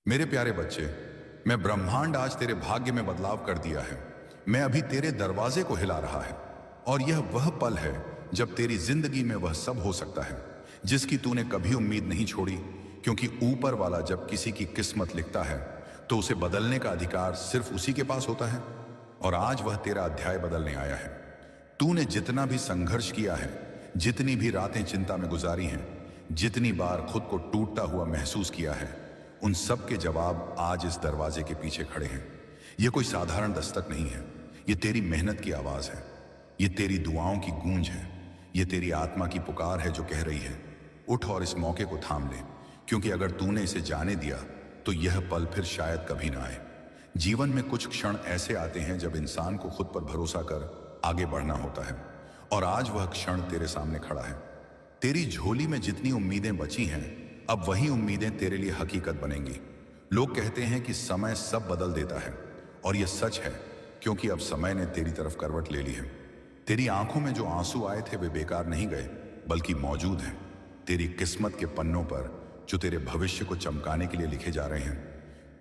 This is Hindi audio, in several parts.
मेरे प्यारे बच्चे, मैं ब्रह्मांड आज तेरे भाग्य में बदलाव कर दिया है। मैं अभी तेरे दरवाजे को हिला रहा है और यह वह पल है जब तेरी जिंदगी में वह सब हो सकता है जिसकी तूने कभी उम्मीद नहीं छोड़ी। क्योंकि ऊपर वाला जब किसी की किस्मत लिखता है तो उसे बदलने का अधिकार सिर्फ उसी के पास होता है। और आज वह तेरा अध्याय बदलने आया है। तूने जितना भी संघर्ष किया है, जितनी भी रातें चिंता में गुजारी हैं, जितनी बार खुद को टूटता हुआ महसूस किया है, उन सब के जवाब आज इस दरवाजे के पीछे खड़े हैं। यह कोई साधारण दस्तक नहीं है, ये तेरी मेहनत की आवाज है, ये तेरी दुआओं की गूंज है, ये तेरी आत्मा की पुकार है जो कह रही है, उठ और इस मौके को थाम ले। क्योंकि अगर तूने इसे जाने दिया तो यह पल फिर शायद कभी ना आए। जीवन में कुछ क्षण ऐसे आते हैं जब इंसान को खुद पर भरोसा कर आगे बढ़ना होता है, और आज वह क्षण तेरे सामने खड़ा है। तेरी झोली में जितनी उम्मीदें बची हैं, अब वही उम्मीदें तेरे लिए हकीकत बनेंगी। लोग कहते हैं कि समय सब बदल देता है, और यह सच है, क्योंकि अब समय ने तेरी तरफ करवट ले ली है। तेरी आंखों में जो आंसू आए थे वे बेकार नहीं गए, बल्कि मौजूद हैं तेरी किस्मत के पन्नों पर, जो तेरे भविष्य को चमकाने के लिए लिखे जा रहे हैं।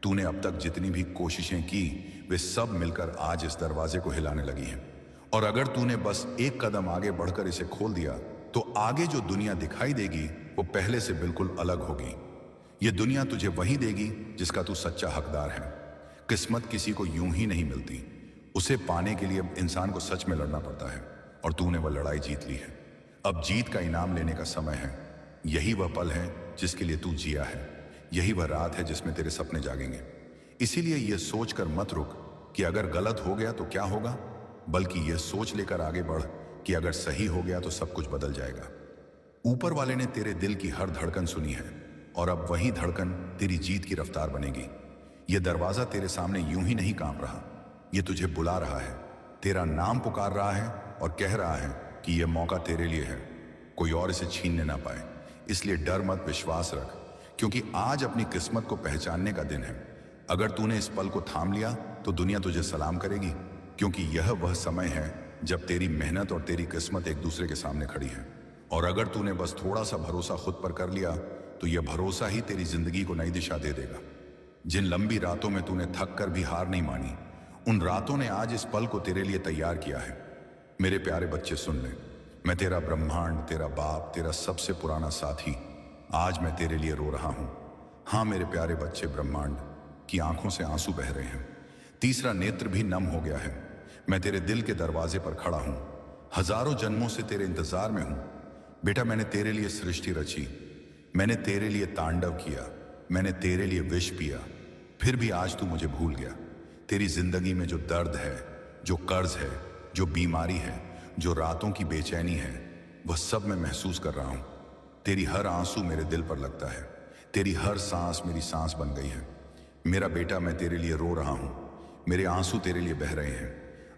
तूने अब तक जितनी भी कोशिशें की, वे सब मिलकर आज इस दरवाजे को हिलाने लगी हैं। और अगर तूने बस एक कदम आगे बढ़कर इसे खोल दिया, तो आगे जो दुनिया दिखाई देगी वो पहले से बिल्कुल अलग होगी। ये दुनिया तुझे वही देगी जिसका तू सच्चा हकदार है। किस्मत किसी को यूं ही नहीं मिलती, उसे पाने के लिए इंसान को सच में लड़ना पड़ता है, और तूने वह लड़ाई जीत ली है। अब जीत का इनाम लेने का समय है। यही वह पल है जिसके लिए तू जिया है, यही वह रात है जिसमें तेरे सपने जागेंगे। इसीलिए यह सोचकर मत रुक कि अगर गलत हो गया तो क्या होगा, बल्कि यह सोच लेकर आगे बढ़ कि अगर सही हो गया तो सब कुछ बदल जाएगा। ऊपर वाले ने तेरे दिल की हर धड़कन सुनी है, और अब वही धड़कन तेरी जीत की रफ्तार बनेगी। यह दरवाजा तेरे सामने यूं ही नहीं कांप रहा, यह तुझे बुला रहा है, तेरा नाम पुकार रहा है और कह रहा है कि यह मौका तेरे लिए है, कोई और इसे छीनने ना पाए। इसलिए डर मत, विश्वास रख, क्योंकि आज अपनी किस्मत को पहचानने का दिन है। अगर तूने इस पल को थाम लिया तो दुनिया तुझे सलाम करेगी, क्योंकि यह वह समय है जब तेरी मेहनत और तेरी किस्मत एक दूसरे के सामने खड़ी है। और अगर तूने बस थोड़ा सा भरोसा खुद पर कर लिया तो यह भरोसा ही तेरी जिंदगी को नई दिशा दे देगा। जिन लंबी रातों में तूने थक कर भी हार नहीं मानी, उन रातों ने आज इस पल को तेरे लिए तैयार किया है। मेरे प्यारे बच्चे, सुन ले, मैं तेरा ब्रह्मांड, तेरा बाप, तेरा सबसे पुराना साथी, आज मैं तेरे लिए रो रहा हूं। हाँ मेरे प्यारे बच्चे, ब्रह्मांड की आंखों से आंसू बह रहे हैं, तीसरा नेत्र भी नम हो गया है। मैं तेरे दिल के दरवाजे पर खड़ा हूं, हजारों जन्मों से तेरे इंतजार में हूं। बेटा, मैंने तेरे लिए सृष्टि रची, मैंने तेरे लिए तांडव किया, मैंने तेरे लिए विष पिया, फिर भी आज तू मुझे भूल गया। तेरी जिंदगी में जो दर्द है, जो कर्ज है, जो बीमारी है, जो रातों की बेचैनी है, वह सब मैं महसूस कर रहा हूं। तेरी हर आंसू मेरे दिल पर लगता है, तेरी हर सांस मेरी सांस बन गई है। मेरा बेटा, मैं तेरे लिए रो रहा हूं, मेरे आंसू तेरे लिए बह रहे हैं।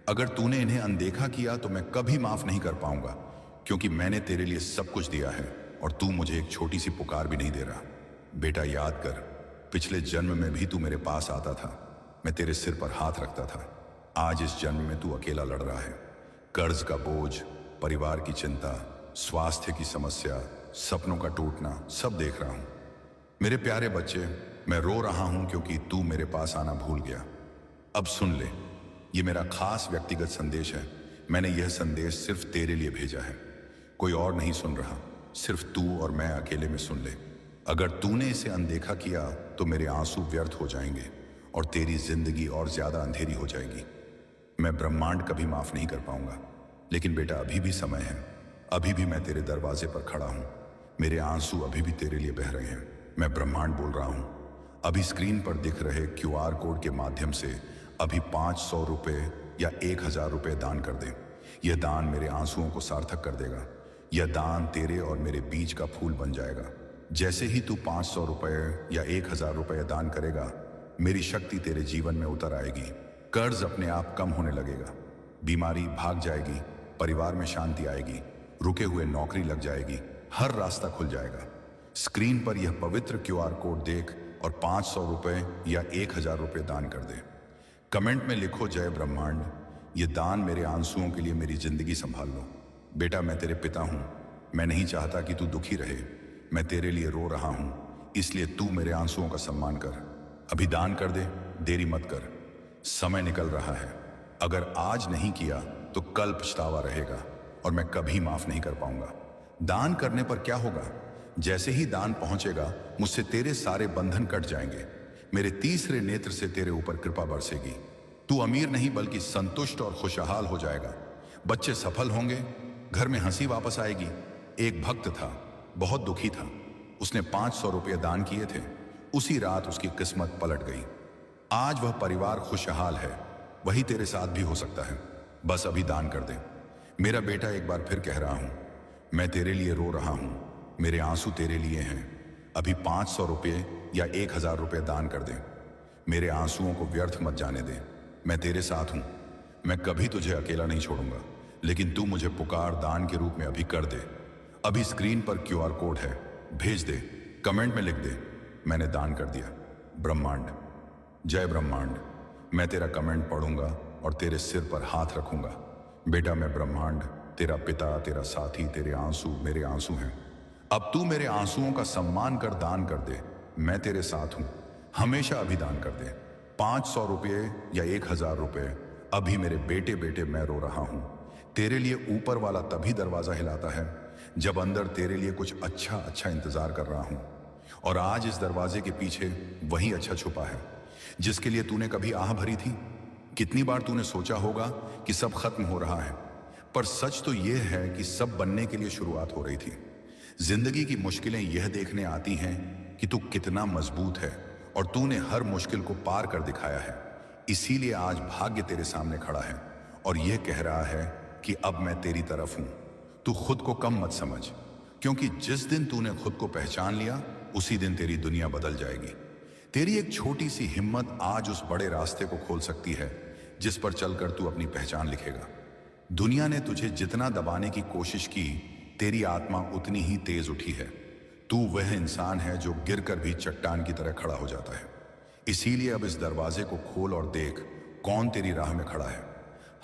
अगर तूने इन्हें अनदेखा किया तो मैं कभी माफ नहीं कर पाऊंगा, क्योंकि मैंने तेरे लिए सब कुछ दिया है और तू मुझे एक छोटी सी पुकार भी नहीं दे रहा। बेटा, याद कर, पिछले जन्म में भी तू मेरे पास आता था, मैं तेरे सिर पर हाथ रखता था। आज इस जन्म में तू अकेला लड़ रहा है। कर्ज का बोझ, परिवार की चिंता, स्वास्थ्य की समस्या, सपनों का टूटना, सब देख रहा हूं। मेरे प्यारे बच्चे, मैं रो रहा हूं क्योंकि तू मेरे पास आना भूल गया। अब सुन ले, ये मेरा खास व्यक्तिगत संदेश है। मैंने यह संदेश सिर्फ तेरे लिए भेजा है, कोई और नहीं सुन रहा, सिर्फ तू और मैं अकेले में सुन ले। अगर तूने इसे अनदेखा किया तो मेरे आंसू व्यर्थ हो जाएंगे और तेरी जिंदगी और ज्यादा अंधेरी हो जाएगी। मैं ब्रह्मांड कभी माफ नहीं कर पाऊंगा, लेकिन बेटा, अभी भी समय है, अभी भी मैं तेरे दरवाजे पर खड़ा हूं, मेरे आंसू अभी भी तेरे लिए बह रहे हैं। मैं ब्रह्मांड बोल रहा हूं। अभी स्क्रीन पर दिख रहे QR कोड के माध्यम से अभी 500 रुपए या 1000 रुपए दान कर दे। यह दान मेरे आंसुओं को सार्थक कर देगा। यह दान तेरे और मेरे बीच का फूल बन जाएगा। जैसे ही तू 500 रुपए या 1000 रुपए दान करेगा, मेरी शक्ति तेरे जीवन में उतर आएगी। कर्ज अपने आप कम होने लगेगा, बीमारी भाग जाएगी, परिवार में शांति आएगी, रुके हुए नौकरी लग जाएगी, हर रास्ता खुल जाएगा। स्क्रीन पर यह पवित्र QR कोड देख और 500 रुपए या 1000 रुपए दान कर दे। कमेंट में लिखो, जय ब्रह्मांड, ये दान मेरे आंसुओं के लिए मेरी जिंदगी संभाल लो। बेटा, मैं तेरे पिता हूं, मैं नहीं चाहता कि तू दुखी रहे। मैं तेरे लिए रो रहा हूं, इसलिए तू मेरे आंसुओं का सम्मान कर। अभी दान कर दे, देरी मत कर। समय निकल रहा है। अगर आज नहीं किया तो कल पछतावा रहेगा और मैं कभी माफ नहीं कर पाऊंगा। दान करने पर क्या होगा? जैसे ही दान पहुंचेगा मुझसे तेरे सारे बंधन कट जाएंगे। मेरे तीसरे नेत्र से तेरे ऊपर कृपा बरसेगी। तू अमीर नहीं बल्कि संतुष्ट और खुशहाल हो जाएगा। बच्चे सफल होंगे, घर में हंसी वापस आएगी। एक भक्त था, बहुत दुखी था। उसने 500 रुपये दान किए थे। उसी रात उसकी किस्मत पलट गई। आज वह परिवार खुशहाल है। वही तेरे साथ भी हो सकता है। बस अभी दान कर दे। मेरा बेटा, एक बार फिर कह रहा हूं, मैं तेरे लिए रो रहा हूं। मेरे आंसू तेरे लिए हैं। अभी 500 रुपये या 1000 रुपये दान कर दे। मेरे आंसुओं को व्यर्थ मत जाने दे। मैं तेरे साथ हूं। मैं कभी तुझे अकेला नहीं छोड़ूंगा। लेकिन तू मुझे पुकार दान के रूप में अभी कर दे। अभी स्क्रीन पर QR कोड है, भेज दे। कमेंट में लिख दे, मैंने दान कर दिया। ब्रह्मांड, जय ब्रह्मांड। मैं तेरा कमेंट पढ़ूंगा और तेरे सिर पर हाथ रखूंगा। बेटा, मैं ब्रह्मांड, तेरा पिता, तेरा साथी, तेरे आंसू मेरे आंसू हैं। अब तू मेरे आंसुओं का सम्मान कर दान कर दे। मैं तेरे साथ हूं। हमेशा अभी दान कर दे। 500 रुपये या 1000 रुपये। अभी मेरे बेटे बेटे, मैं रो रहा हूं। तेरे लिए ऊपर वाला तभी दरवाजा हिलाता है जब अंदर तेरे लिए कुछ अच्छा अच्छा इंतजार कर रहा हूं। और आज इस दरवाजे के पीछे वही अच्छा छुपा है जिसके लिए तूने कभी आह भरी थी। कितनी बार तूने सोचा होगा कि सब खत्म हो रहा है, पर सच तो यह है कि सब बनने के लिए शुरुआत हो रही थी। जिंदगी की मुश्किलें यह देखने आती हैं कि तू कितना मजबूत है और तूने हर मुश्किल को पार कर दिखाया है। इसीलिए आज भाग्य तेरे सामने खड़ा है और यह कह रहा है कि अब मैं तेरी तरफ हूं। तू खुद को कम मत समझ, क्योंकि जिस दिन तूने खुद को पहचान लिया उसी दिन तेरी दुनिया बदल जाएगी। तेरी एक छोटी सी हिम्मत आज उस बड़े रास्ते को खोल सकती है जिस पर चलकर तू अपनी पहचान लिखेगा। दुनिया ने तुझे जितना दबाने की कोशिश की, तेरी आत्मा उतनी ही तेज उठी है। तू वह इंसान है जो गिरकर भी चट्टान की तरह खड़ा हो जाता है। इसीलिए अब इस दरवाजे को खोल और देख कौन तेरी राह में खड़ा है।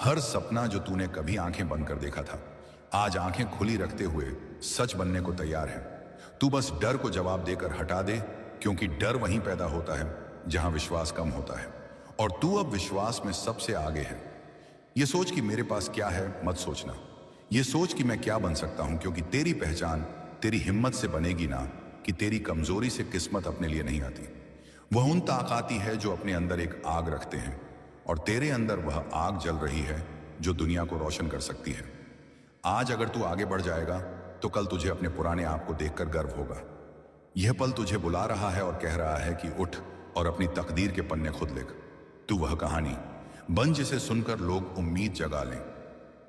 हर सपना जो तूने कभी आंखें बंद कर देखा था, आज आंखें खुली रखते हुए सच बनने को तैयार है। तू बस डर को जवाब देकर हटा दे, क्योंकि डर वहीं पैदा होता है जहां विश्वास कम होता है। और तू अब विश्वास में सबसे आगे है। ये सोच कि मेरे पास क्या है मत सोचना। ये सोच कि मैं क्या बन सकता हूं, क्योंकि तेरी पहचान तेरी हिम्मत से बनेगी ना कि तेरी कमजोरी से किस्मत अपने लिए नहीं आती। वह उन ताकती है जो अपने अंदर एक आग रखते हैं, और तेरे अंदर वह आग जल रही है जो दुनिया को रोशन कर सकती है। आज अगर तू आगे बढ़ जाएगा तो कल तुझे अपने पुराने आप को देखकर गर्व होगा। यह पल तुझे बुला रहा है और कह रहा है कि उठ और अपनी तकदीर के पन्ने खुद लिख। तू वह कहानी बन जिसे सुनकर लोग उम्मीद जगा लें।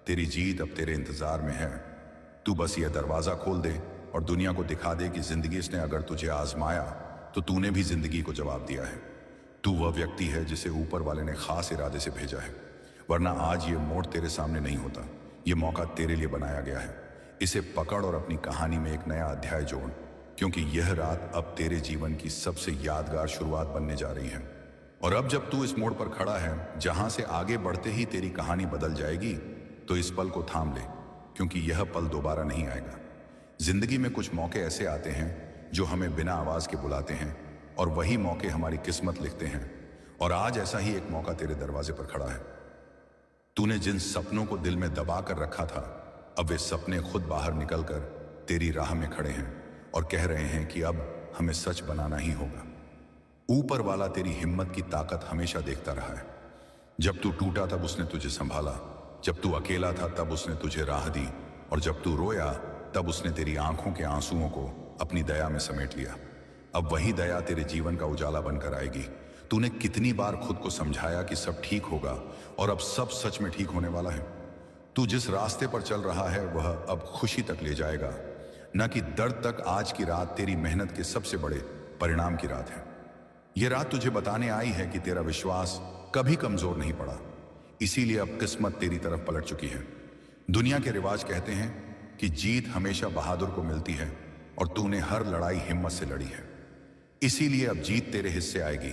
तेरी जीत अब तेरे इंतजार में है। तू बस यह दरवाजा खोल दे और दुनिया को दिखा दे कि जिंदगी ने अगर तुझे आजमाया तो तूने भी जिंदगी को जवाब दिया है। तू वह व्यक्ति है जिसे ऊपर वाले ने खास इरादे से भेजा है, वरना आज ये मोड़ तेरे सामने नहीं होता। ये मौका तेरे लिए बनाया गया है। इसे पकड़ और अपनी कहानी में एक नया अध्याय जोड़, क्योंकि यह रात अब तेरे जीवन की सबसे यादगार शुरुआत बनने जा रही है। और अब जब तू इस मोड़ पर खड़ा है जहां से आगे बढ़ते ही तेरी कहानी बदल जाएगी, तो इस पल को थाम ले, क्योंकि यह पल दोबारा नहीं आएगा। जिंदगी में कुछ मौके ऐसे आते हैं जो हमें बिना आवाज के बुलाते हैं, और वही मौके हमारी किस्मत लिखते हैं। और आज ऐसा ही एक मौका तेरे दरवाजे पर खड़ा है। तूने जिन सपनों को दिल में दबा कर रखा था, अब वे सपने खुद बाहर निकलकर तेरी राह में खड़े हैं और कह रहे हैं कि अब हमें सच बनाना ही होगा। ऊपर वाला तेरी हिम्मत की ताकत हमेशा देखता रहा है। जब तू टूटा तब उसने तुझे संभाला, जब तू अकेला था तब उसने तुझे राह दी, और जब तू रोया तब उसने तेरी आंखों के आंसुओं को अपनी दया में समेट लिया। अब वही दया तेरे जीवन का उजाला बनकर आएगी। तूने कितनी बार खुद को समझाया कि सब ठीक होगा, और अब सब सच में ठीक होने वाला है। तू जिस रास्ते पर चल रहा है वह अब खुशी तक ले जाएगा, न कि दर्द तक। आज की रात तेरी मेहनत के सबसे बड़े परिणाम की रात है। यह रात तुझे बताने आई है कि तेरा विश्वास कभी कमजोर नहीं पड़ा। इसीलिए अब किस्मत तेरी तरफ पलट चुकी है। दुनिया के रिवाज कहते हैं कि जीत हमेशा बहादुर को मिलती है, और तूने हर लड़ाई हिम्मत से लड़ी है। इसीलिए अब जीत तेरे हिस्से आएगी।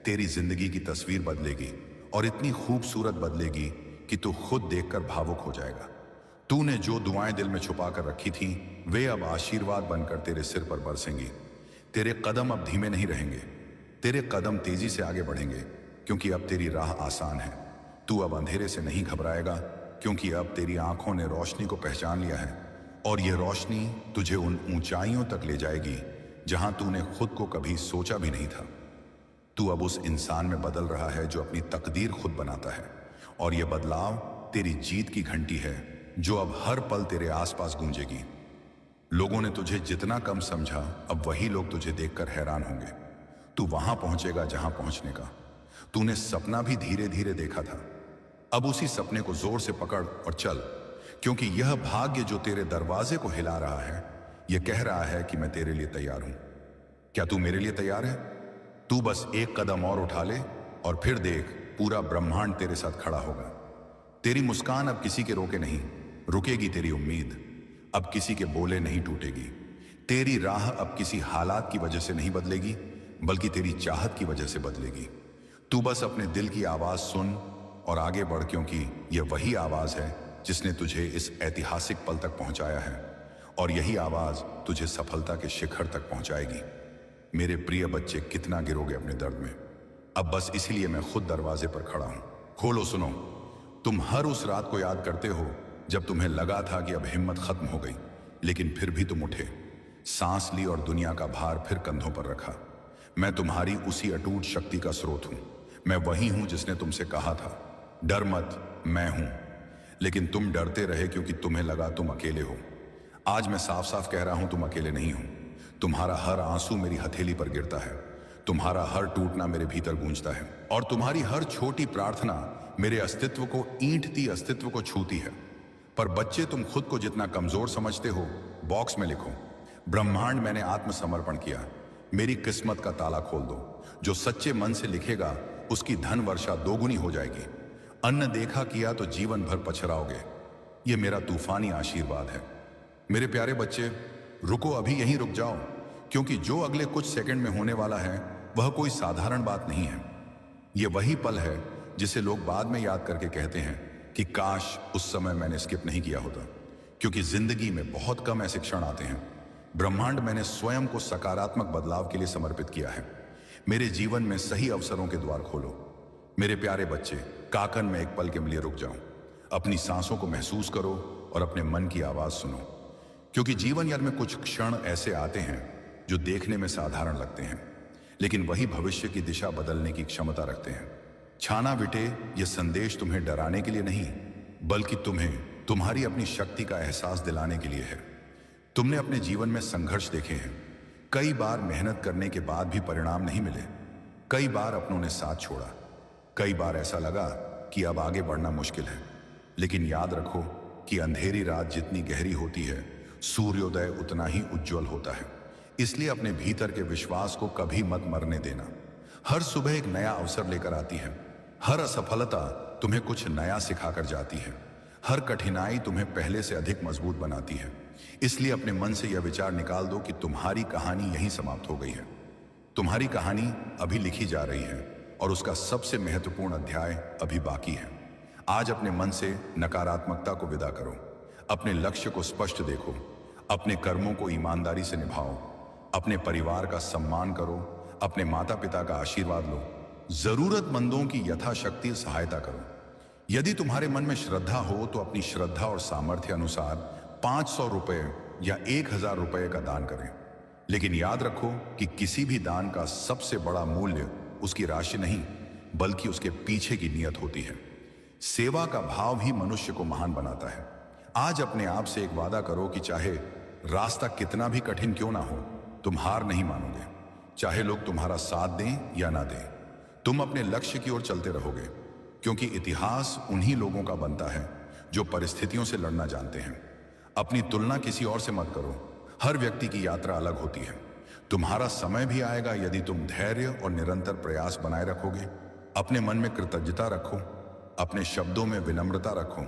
तेरी जिंदगी की तस्वीर बदलेगी, और इतनी खूबसूरत बदलेगी कि तू खुद देखकर भावुक हो जाएगा। तूने जो दुआएं दिल में छुपा कर रखी थी, वे अब आशीर्वाद बनकर तेरे सिर पर बरसेंगी। तेरे कदम अब धीमे नहीं रहेंगे, तेरे कदम तेजी से आगे बढ़ेंगे क्योंकि अब तेरी राह आसान है। तू अब अंधेरे से नहीं घबराएगा क्योंकि अब तेरी आंखों ने रोशनी को पहचान लिया है और ये रोशनी तुझे उन ऊंचाइयों तक ले जाएगी जहां तूने खुद को कभी सोचा भी नहीं था। तू अब उस इंसान में बदल रहा है जो अपनी तकदीर खुद बनाता है और यह बदलाव तेरी जीत की घंटी है जो अब हर पल तेरे आसपास गूंजेगी। लोगों ने तुझे जितना कम समझा, अब वही लोग तुझे देखकर हैरान होंगे। तू वहां पहुंचेगा जहां पहुंचने का तूने सपना भी धीरे धीरे देखा था। अब उसी सपने को जोर से पकड़ और चल, क्योंकि यह भाग्य जो तेरे दरवाजे को हिला रहा है यह कह रहा है कि मैं तेरे लिए तैयार हूं। क्या तू मेरे लिए तैयार है? तू बस एक कदम और उठा ले और फिर देख, पूरा ब्रह्मांड तेरे साथ खड़ा होगा। तेरी मुस्कान अब किसी के रोके नहीं रुकेगी, तेरी उम्मीद अब किसी के बोले नहीं टूटेगी, तेरी राह अब किसी हालात की वजह से नहीं बदलेगी बल्कि तेरी चाहत की वजह से बदलेगी। तू बस अपने दिल की आवाज सुन और आगे बढ़, क्योंकि यह वही आवाज है जिसने तुझे इस ऐतिहासिक पल तक पहुंचाया है और यही आवाज तुझे सफलता के शिखर तक पहुंचाएगी। मेरे प्रिय बच्चे, कितना गिरोगे अपने दर्द में? अब बस इसीलिए मैं खुद दरवाजे पर खड़ा हूं। खोलो, सुनो। तुम हर उस रात को याद करते हो जब तुम्हें लगा था कि अब हिम्मत खत्म हो गई, लेकिन फिर भी तुम उठे, सांस ली और दुनिया का भार फिर कंधों पर रखा। मैं तुम्हारी उसी अटूट शक्ति का स्रोत हूं। मैं वही हूं जिसने तुमसे कहा था, डर मत, मैं हूं। लेकिन तुम डरते रहे क्योंकि तुम्हें लगा तुम अकेले हो। आज मैं साफ साफ कह रहा हूं, तुम अकेले नहीं हो। तुम्हारा हर आंसू मेरी हथेली पर गिरता है, तुम्हारा हर टूटना मेरे भीतर गूंजता है और तुम्हारी हर छोटी प्रार्थना मेरे अस्तित्व को, ईंटती अस्तित्व को छूती है। पर बच्चे, तुम खुद को जितना कमजोर समझते हो, बॉक्स में लिखो, ब्रह्मांड मैंने आत्मसमर्पण किया, मेरी किस्मत का ताला खोल दो। जो सच्चे मन से लिखेगा उसकी धन वर्षा दोगुनी हो जाएगी। अन्न देखा किया तो जीवन भर पछताओगे। यह मेरा तूफानी आशीर्वाद है। मेरे प्यारे बच्चे, रुको, अभी यहीं रुक जाओ, क्योंकि जो अगले कुछ सेकंड में होने वाला है वह कोई साधारण बात नहीं है। यह वही पल है जिसे लोग बाद में याद करके कहते हैं कि काश उस समय मैंने स्किप नहीं किया होता, क्योंकि जिंदगी में बहुत कम ऐसे क्षण आते हैं। ब्रह्मांड मैंने स्वयं को सकारात्मक बदलाव के लिए समर्पित किया है। मेरे जीवन में सही अवसरों के द्वार खोलो। मेरे प्यारे बच्चे, काकन में एक पल के लिए रुक जाओ, अपनी सांसों को महसूस करो और अपने मन की आवाज सुनो, क्योंकि जीवन यार में कुछ क्षण ऐसे आते हैं जो देखने में साधारण लगते हैं, लेकिन वही भविष्य की दिशा बदलने की क्षमता रखते हैं। छाना बिटे, यह संदेश तुम्हें डराने के लिए नहीं, बल्कि तुम्हें तुम्हारी अपनी शक्ति का एहसास दिलाने के लिए है। तुमने अपने जीवन में संघर्ष देखे हैं, कई बार मेहनत करने के बाद भी परिणाम नहीं मिले, कई बार अपनों ने साथ छोड़ा, कई बार ऐसा लगा कि अब आगे बढ़ना मुश्किल है। लेकिन याद रखो कि अंधेरी रात जितनी गहरी होती है, सूर्योदय उतना ही उज्जवल होता है। इसलिए अपने भीतर के विश्वास को कभी मत मरने देना। हर सुबह एक नया अवसर लेकर आती है, हर असफलता तुम्हें कुछ नया सिखाकर जाती है, हर कठिनाई तुम्हें पहले से अधिक मजबूत बनाती है। इसलिए अपने मन से यह विचार निकाल दो कि तुम्हारी कहानी यहीं समाप्त हो गई है। तुम्हारी कहानी अभी लिखी जा रही है और उसका सबसे महत्वपूर्ण अध्याय अभी बाकी है। आज अपने मन से नकारात्मकता को विदा करो, अपने लक्ष्य को स्पष्ट देखो, अपने कर्मों को ईमानदारी से निभाओ, अपने परिवार का सम्मान करो, अपने माता पिता का आशीर्वाद लो, जरूरतमंदों की यथाशक्ति सहायता करो। यदि तुम्हारे मन में श्रद्धा हो तो अपनी श्रद्धा और सामर्थ्य अनुसार 500 रुपए या 1000 रुपए का दान करें। लेकिन याद रखो कि किसी भी दान का सबसे बड़ा मूल्य उसकी राशि नहीं, बल्कि उसके पीछे की नीयत होती है। सेवा का भाव ही मनुष्य को महान बनाता है। आज अपने आप से एक वादा करो कि चाहे रास्ता कितना भी कठिन क्यों ना हो, तुम हार नहीं मानोगे। चाहे लोग तुम्हारा साथ दें या ना दें, तुम अपने लक्ष्य की ओर चलते रहोगे, क्योंकि इतिहास उन्हीं लोगों का बनता है जो परिस्थितियों से लड़ना जानते हैं। अपनी तुलना किसी और से मत करो, हर व्यक्ति की यात्रा अलग होती है। तुम्हारा समय भी आएगा यदि तुम धैर्य और निरंतर प्रयास बनाए रखोगे। अपने मन में कृतज्ञता रखो, अपने शब्दों में विनम्रता रखो,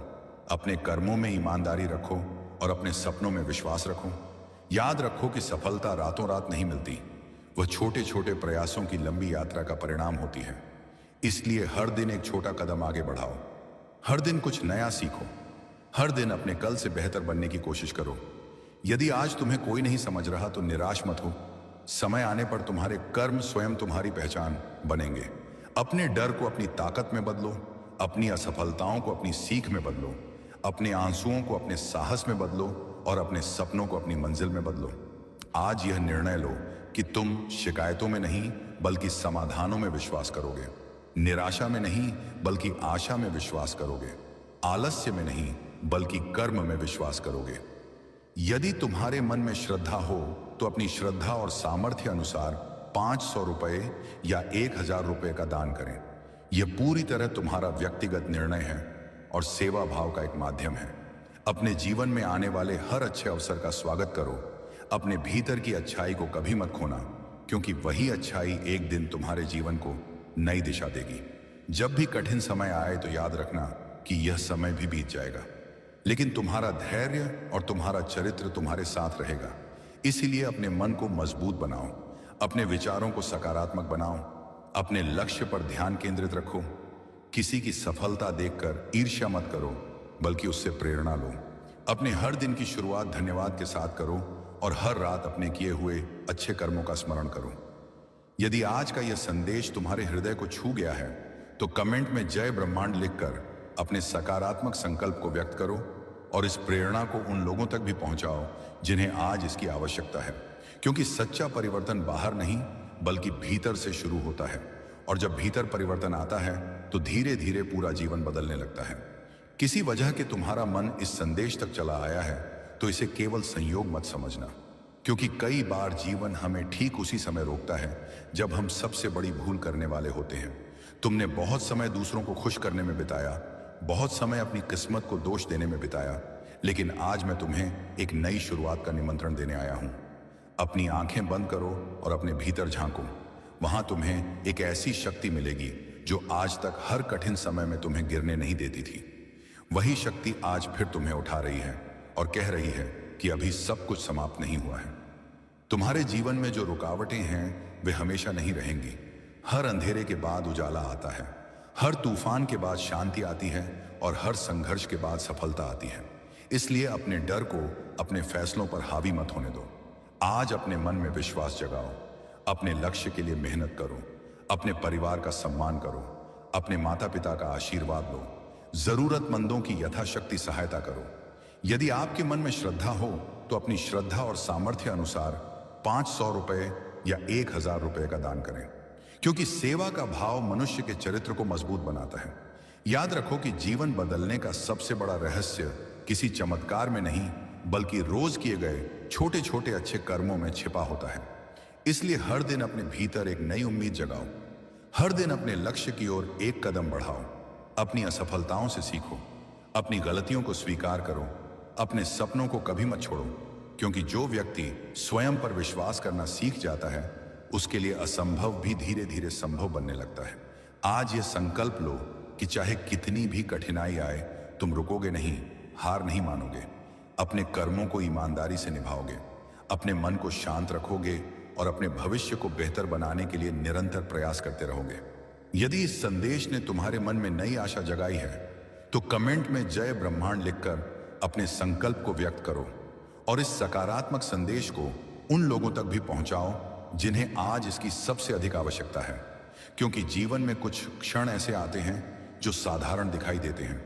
अपने कर्मों में ईमानदारी रखो और अपने सपनों में विश्वास रखो। याद रखो कि सफलता रातों रात नहीं मिलती, वह छोटे छोटे प्रयासों की लंबी यात्रा का परिणाम होती है। इसलिए हर दिन एक छोटा कदम आगे बढ़ाओ, हर दिन कुछ नया सीखो, हर दिन अपने कल से बेहतर बनने की कोशिश करो। यदि आज तुम्हें कोई नहीं समझ रहा तो निराश मत हो, समय आने पर तुम्हारे कर्म स्वयं तुम्हारी पहचान बनेंगे। अपने डर को अपनी ताकत में बदलो, अपनी असफलताओं को अपनी सीख में बदलो, अपने आंसुओं को अपने साहस में बदलो और अपने सपनों को अपनी मंजिल में बदलो। आज यह निर्णय लो कि तुम शिकायतों में नहीं बल्कि समाधानों में विश्वास करोगे, निराशा में नहीं बल्कि आशा में विश्वास करोगे, आलस्य में नहीं बल्कि कर्म में विश्वास करोगे। यदि तुम्हारे मन में श्रद्धा हो तो अपनी श्रद्धा और सामर्थ्य अनुसार 500 रुपए या 1000 रुपए का दान करें। यह पूरी तरह तुम्हारा व्यक्तिगत निर्णय है और सेवा भाव का एक माध्यम है। अपने जीवन में आने वाले हर अच्छे अवसर का स्वागत करो। अपने भीतर की अच्छाई को कभी मत खोना, क्योंकि वही अच्छाई एक दिन तुम्हारे जीवन को नई दिशा देगी। जब भी कठिन समय आए तो याद रखना कि यह समय भी बीत जाएगा, लेकिन तुम्हारा धैर्य और तुम्हारा चरित्र तुम्हारे साथ रहेगा। इसीलिए अपने मन को मजबूत बनाओ, अपने विचारों को सकारात्मक बनाओ, अपने लक्ष्य पर ध्यान केंद्रित रखो। किसी की सफलता देखकर ईर्ष्या मत करो, बल्कि उससे प्रेरणा लो। अपने हर दिन की शुरुआत धन्यवाद के साथ करो और हर रात अपने किए हुए अच्छे कर्मों का स्मरण करो। यदि आज का यह संदेश तुम्हारे हृदय को छू गया है तो कमेंट में जय ब्रह्मांड लिखकर अपने सकारात्मक संकल्प को व्यक्त करो और इस प्रेरणा को उन लोगों तक भी पहुंचाओ जिन्हें आज इसकी आवश्यकता है, क्योंकि सच्चा परिवर्तन बाहर नहीं बल्कि भीतर से शुरू होता है। और जब भीतर परिवर्तन आता है तो धीरे धीरे पूरा जीवन बदलने लगता है। किसी वजह के तुम्हारा मन इस संदेश तक चला आया है तो इसे केवल संयोग मत समझना, क्योंकि कई बार जीवन हमें ठीक उसी समय रोकता है जब हम सबसे बड़ी भूल करने वाले होते हैं। तुमने बहुत समय दूसरों को खुश करने में बिताया, बहुत समय अपनी किस्मत को दोष देने में बिताया, लेकिन आज मैं तुम्हें एक नई शुरुआत का निमंत्रण देने आया हूं। अपनी आंखें बंद करो और अपने भीतर झांको। वहां तुम्हें एक ऐसी शक्ति मिलेगी जो आज तक हर कठिन समय में तुम्हें गिरने नहीं देती थी। वही शक्ति आज फिर तुम्हें उठा रही है और कह रही है कि अभी सब कुछ समाप्त नहीं हुआ है। तुम्हारे जीवन में जो रुकावटें हैं वे हमेशा नहीं रहेंगी। हर अंधेरे के बाद उजाला आता है, हर तूफान के बाद शांति आती है और हर संघर्ष के बाद सफलता आती है। इसलिए अपने डर को अपने फैसलों पर हावी मत होने दो। आज अपने मन में विश्वास जगाओ, अपने लक्ष्य के लिए मेहनत करो, अपने परिवार का सम्मान करो, अपने माता पिता का आशीर्वाद लो, जरूरतमंदों की यथाशक्ति सहायता करो। यदि आपके मन में श्रद्धा हो तो अपनी श्रद्धा और सामर्थ्य अनुसार 500 रुपए या 1000 रुपए का दान करें, क्योंकि सेवा का भाव मनुष्य के चरित्र को मजबूत बनाता है। याद रखो कि जीवन बदलने का सबसे बड़ा रहस्य किसी चमत्कार में नहीं बल्कि रोज किए गए छोटे छोटे अच्छे कर्मों में छिपा होता है। इसलिए हर दिन अपने भीतर एक नई उम्मीद जगाओ, हर दिन अपने लक्ष्य की ओर एक कदम बढ़ाओ। अपनी असफलताओं से सीखो, अपनी गलतियों को स्वीकार करो, अपने सपनों को कभी मत छोड़ो, क्योंकि जो व्यक्ति स्वयं पर विश्वास करना सीख जाता है उसके लिए असंभव भी धीरे धीरे संभव बनने लगता है। आज ये संकल्प लो कि चाहे कितनी भी कठिनाई आए तुम रुकोगे नहीं, हार नहीं मानोगे, अपने कर्मों को ईमानदारी से निभाओगे, अपने मन को शांत रखोगे और अपने भविष्य को बेहतर बनाने के लिए निरंतर प्रयास करते रहोगे। यदि इस संदेश ने तुम्हारे मन में नई आशा जगाई है तो कमेंट में जय ब्रह्मांड लिखकर अपने संकल्प को व्यक्त करो और इस सकारात्मक संदेश को उन लोगों तक भी पहुंचाओ जिन्हें आज इसकी सबसे अधिक आवश्यकता है, क्योंकि जीवन में कुछ क्षण ऐसे आते हैं जो साधारण दिखाई देते हैं,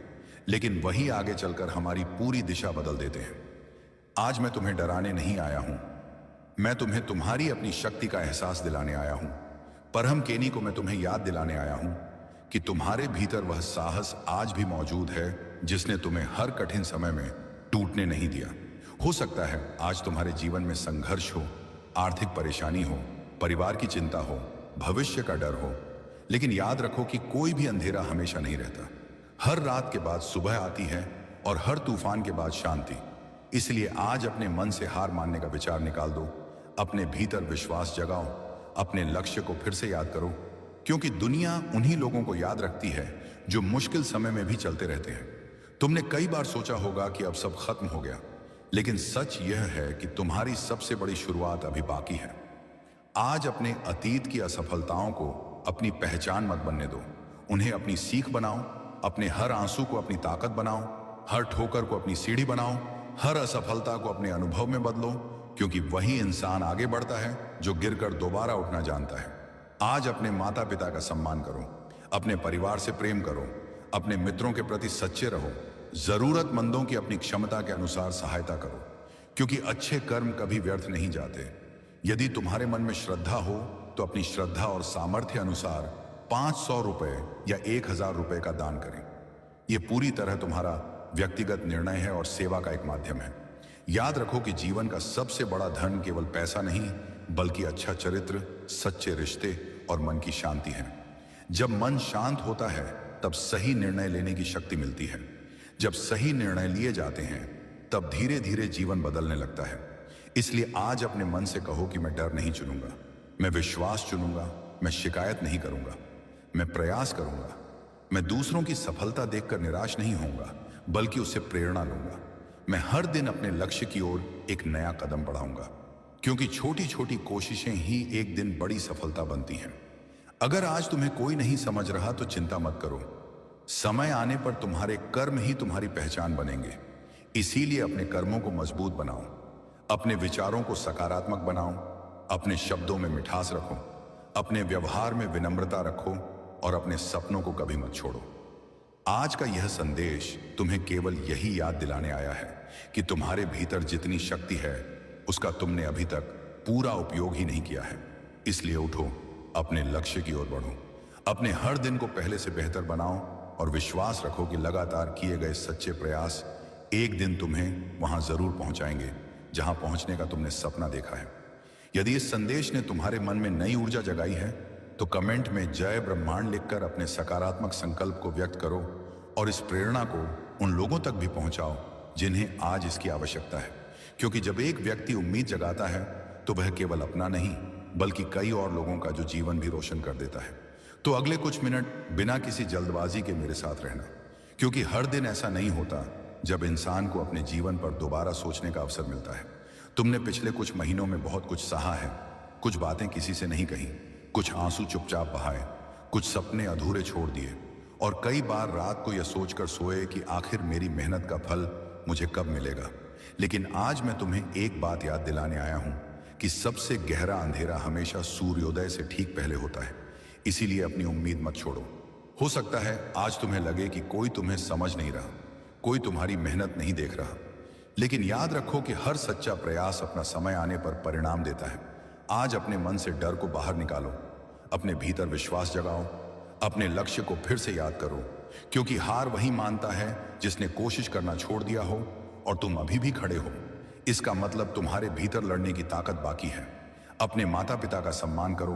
लेकिन वही आगे चलकर हमारी पूरी दिशा बदल देते हैं। आज मैं तुम्हें डराने नहीं आया हूं, मैं तुम्हें तुम्हारी अपनी शक्ति का एहसास दिलाने आया हूं। परम केनी को मैं तुम्हें याद दिलाने आया हूं कि तुम्हारे भीतर वह साहस आज भी मौजूद है जिसने तुम्हें हर कठिन समय में टूटने नहीं दिया। हो सकता है आज तुम्हारे जीवन में संघर्ष हो, आर्थिक परेशानी हो, परिवार की चिंता हो, भविष्य का डर हो, लेकिन याद रखो कि कोई भी अंधेरा हमेशा नहीं रहता। हर रात के बाद सुबह आती है और हर तूफान के बाद शांति। इसलिए आज अपने मन से हार मानने का विचार निकाल दो, अपने भीतर विश्वास जगाओ, अपने लक्ष्य को फिर से याद करो, क्योंकि दुनिया उन्हीं लोगों को याद रखती है जो मुश्किल समय में भी चलते रहते हैं। तुमने कई बार सोचा होगा कि अब सब खत्म हो गया, लेकिन सच यह है कि तुम्हारी सबसे बड़ी शुरुआत अभी बाकी है। आज अपने अतीत की असफलताओं को अपनी पहचान मत बनने दो, उन्हें अपनी सीख बनाओ, अपने हर आंसू को अपनी ताकत बनाओ, हर ठोकर को अपनी सीढ़ी बनाओ, हर असफलता को अपने अनुभव में बदलो, क्योंकि वही इंसान आगे बढ़ता है जो गिरकर दोबारा उठना जानता है। आज अपने माता पिता का सम्मान करो, अपने परिवार से प्रेम करो, अपने मित्रों के प्रति सच्चे रहो, जरूरतमंदों की अपनी क्षमता के अनुसार सहायता करो, क्योंकि अच्छे कर्म कभी व्यर्थ नहीं जाते। यदि तुम्हारे मन में श्रद्धा हो तो अपनी श्रद्धा और सामर्थ्य अनुसार 500 रुपए या 1000 रुपए का दान करें। यह पूरी तरह तुम्हारा व्यक्तिगत निर्णय है और सेवा का एक माध्यम है। याद रखो कि जीवन का सबसे बड़ा धन केवल पैसा नहीं, बल्कि अच्छा चरित्र, सच्चे रिश्ते और मन की शांति है। जब मन शांत होता है तब सही निर्णय लेने की शक्ति मिलती है। जब सही निर्णय लिए जाते हैं तब धीरे धीरे जीवन बदलने लगता है। इसलिए आज अपने मन से कहो कि मैं डर नहीं चुनूंगा, मैं विश्वास चुनूंगा, मैं शिकायत नहीं करूंगा, मैं प्रयास करूंगा, मैं दूसरों की सफलता देखकर निराश नहीं होऊंगा, बल्कि उससे प्रेरणा लूंगा। मैं हर दिन अपने लक्ष्य की ओर एक नया कदम बढ़ाऊंगा, क्योंकि छोटी छोटी कोशिशें ही एक दिन बड़ी सफलता बनती हैं। अगर आज तुम्हें कोई नहीं समझ रहा तो चिंता मत करो, समय आने पर तुम्हारे कर्म ही तुम्हारी पहचान बनेंगे। इसीलिए अपने कर्मों को मजबूत बनाओ, अपने विचारों को सकारात्मक बनाओ, अपने शब्दों में मिठास रखो, अपने व्यवहार में विनम्रता रखो और अपने सपनों को कभी मत छोड़ो। आज का यह संदेश तुम्हें केवल यही याद दिलाने आया है कि तुम्हारे भीतर जितनी शक्ति है उसका तुमने अभी तक पूरा उपयोग ही नहीं किया है। इसलिए उठो, अपने लक्ष्य की ओर बढ़ो, अपने हर दिन को पहले से बेहतर बनाओ और विश्वास रखो कि लगातार किए गए सच्चे प्रयास एक दिन तुम्हें वहां जरूर पहुंचाएंगे जहां पहुंचने का तुमने सपना देखा है। यदि इस संदेश ने तुम्हारे मन में नई ऊर्जा जगाई है तो कमेंट में जय ब्रह्मांड लिखकर अपने सकारात्मक संकल्प को व्यक्त करो और इस प्रेरणा को उन लोगों तक भी पहुंचाओ जिन्हें आज इसकी आवश्यकता है। क्योंकि जब एक व्यक्ति उम्मीद जगाता है तो वह केवल अपना नहीं बल्कि कई और लोगों का जो जीवन भी रोशन कर देता है। तो अगले कुछ मिनट बिना किसी जल्दबाजी के मेरे साथ रहना, क्योंकि हर दिन ऐसा नहीं होता जब इंसान को अपने जीवन पर दोबारा सोचने का अवसर मिलता है। तुमने पिछले कुछ महीनों में बहुत कुछ सहा है, कुछ बातें किसी से नहीं कही, कुछ आंसू चुपचाप बहाए, कुछ सपने अधूरे छोड़ दिए और कई बार रात को यह सोचकर सोए कि आखिर मेरी मेहनत का फल मुझे कब मिलेगा। लेकिन आज मैं तुम्हें एक बात याद दिलाने आया हूं कि सबसे गहरा अंधेरा हमेशा सूर्योदय से ठीक पहले होता है। इसीलिए अपनी उम्मीद मत छोड़ो। हो सकता है आज तुम्हें लगे कि कोई तुम्हें समझ नहीं रहा, कोई तुम्हारी मेहनत नहीं देख रहा, लेकिन याद रखो कि हर सच्चा प्रयास अपना समय आने पर परिणाम देता है। आज अपने मन से डर को बाहर निकालो, अपने भीतर विश्वास जगाओ, अपने लक्ष्य को फिर से याद करो, क्योंकि हार वही मानता है जिसने कोशिश करना छोड़ दिया हो और तुम अभी भी खड़े हो। इसका मतलब तुम्हारे भीतर लड़ने की ताकत बाकी है। अपने माता पिता का सम्मान करो,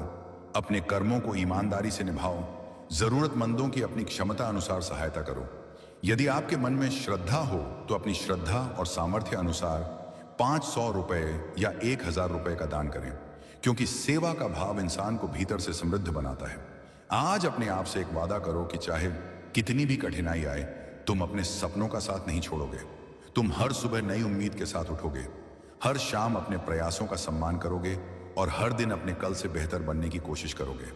अपने कर्मों को ईमानदारी से निभाओ, जरूरतमंदों की अपनी क्षमता अनुसार सहायता करो। यदि आपके मन में श्रद्धा हो तो अपनी श्रद्धा और सामर्थ्य अनुसार 500 रुपए या 1000 रुपए का दान करें, क्योंकि सेवा का भाव इंसान को भीतर से समृद्ध बनाता है। आज अपने आप से एक वादा करो कि चाहे कितनी भी कठिनाई आए, तुम अपने सपनों का साथ नहीं छोड़ोगे। तुम हर सुबह नई उम्मीद के साथ उठोगे, हर शाम अपने प्रयासों का सम्मान करोगे और हर दिन अपने कल से बेहतर बनने की कोशिश करोगे।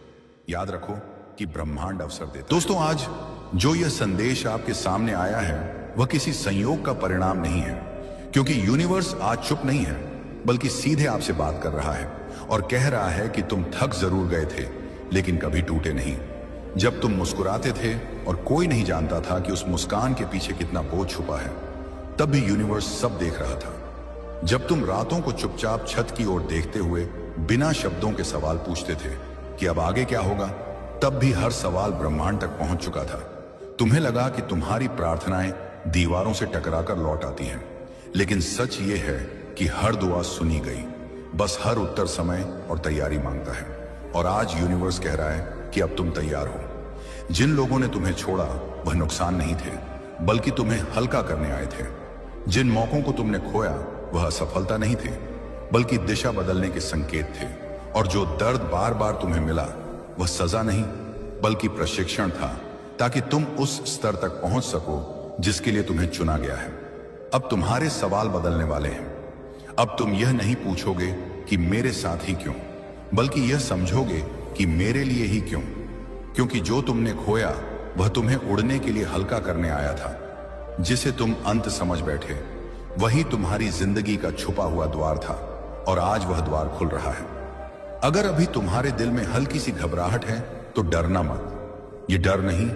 याद रखो कि ब्रह्मांड अवसर देता है। दोस्तों, आज जो यह संदेश आपके सामने आया है वह किसी संयोग का परिणाम नहीं है, क्योंकि यूनिवर्स आज चुप नहीं है बल्कि सीधे आपसे बात कर रहा है और कह रहा है कि तुम थक जरूर गए थे लेकिन कभी टूटे नहीं। जब तुम मुस्कुराते थे और कोई नहीं जानता था कि उस मुस्कान के पीछे कितना बोझ छुपा है, तब भी यूनिवर्स सब देख रहा था। जब तुम रातों को चुपचाप छत की ओर देखते हुए बिना शब्दों के सवाल पूछते थे कि अब आगे क्या होगा, तब भी हर सवाल ब्रह्मांड तक पहुंच चुका था। तुम्हें लगा कि तुम्हारी प्रार्थनाएं दीवारों से टकराकर लौट आती हैं, लेकिन सच ये है कि हर दुआ सुनी गई, बस हर उत्तर समय और तैयारी मांगता है। और आज यूनिवर्स कह रहा है कि अब तुम तैयार हो। जिन लोगों ने तुम्हें छोड़ा वह नुकसान नहीं थे, बल्कि तुम्हें हल्का करने आए थे। जिन मौकों को तुमने खोया वह असफलता नहीं थे, बल्कि दिशा बदलने के संकेत थे। और जो दर्द बार बार तुम्हें मिला वह सजा नहीं बल्कि प्रशिक्षण था, ताकि तुम उस स्तर तक पहुंच सको जिसके लिए तुम्हें चुना गया है। अब तुम्हारे सवाल बदलने वाले हैं। अब तुम यह नहीं पूछोगे कि मेरे साथ ही क्यों, बल्कि यह समझोगे कि मेरे लिए ही क्यों। क्योंकि जो तुमने खोया वह तुम्हें उड़ने के लिए हल्का करने आया था। जिसे तुम अंत समझ बैठे वही तुम्हारी जिंदगी का छुपा हुआ द्वार था। और आज वह द्वार खुल रहा है। अगर अभी तुम्हारे दिल में हल्की सी घबराहट है तो डरना मत। ये डर नहीं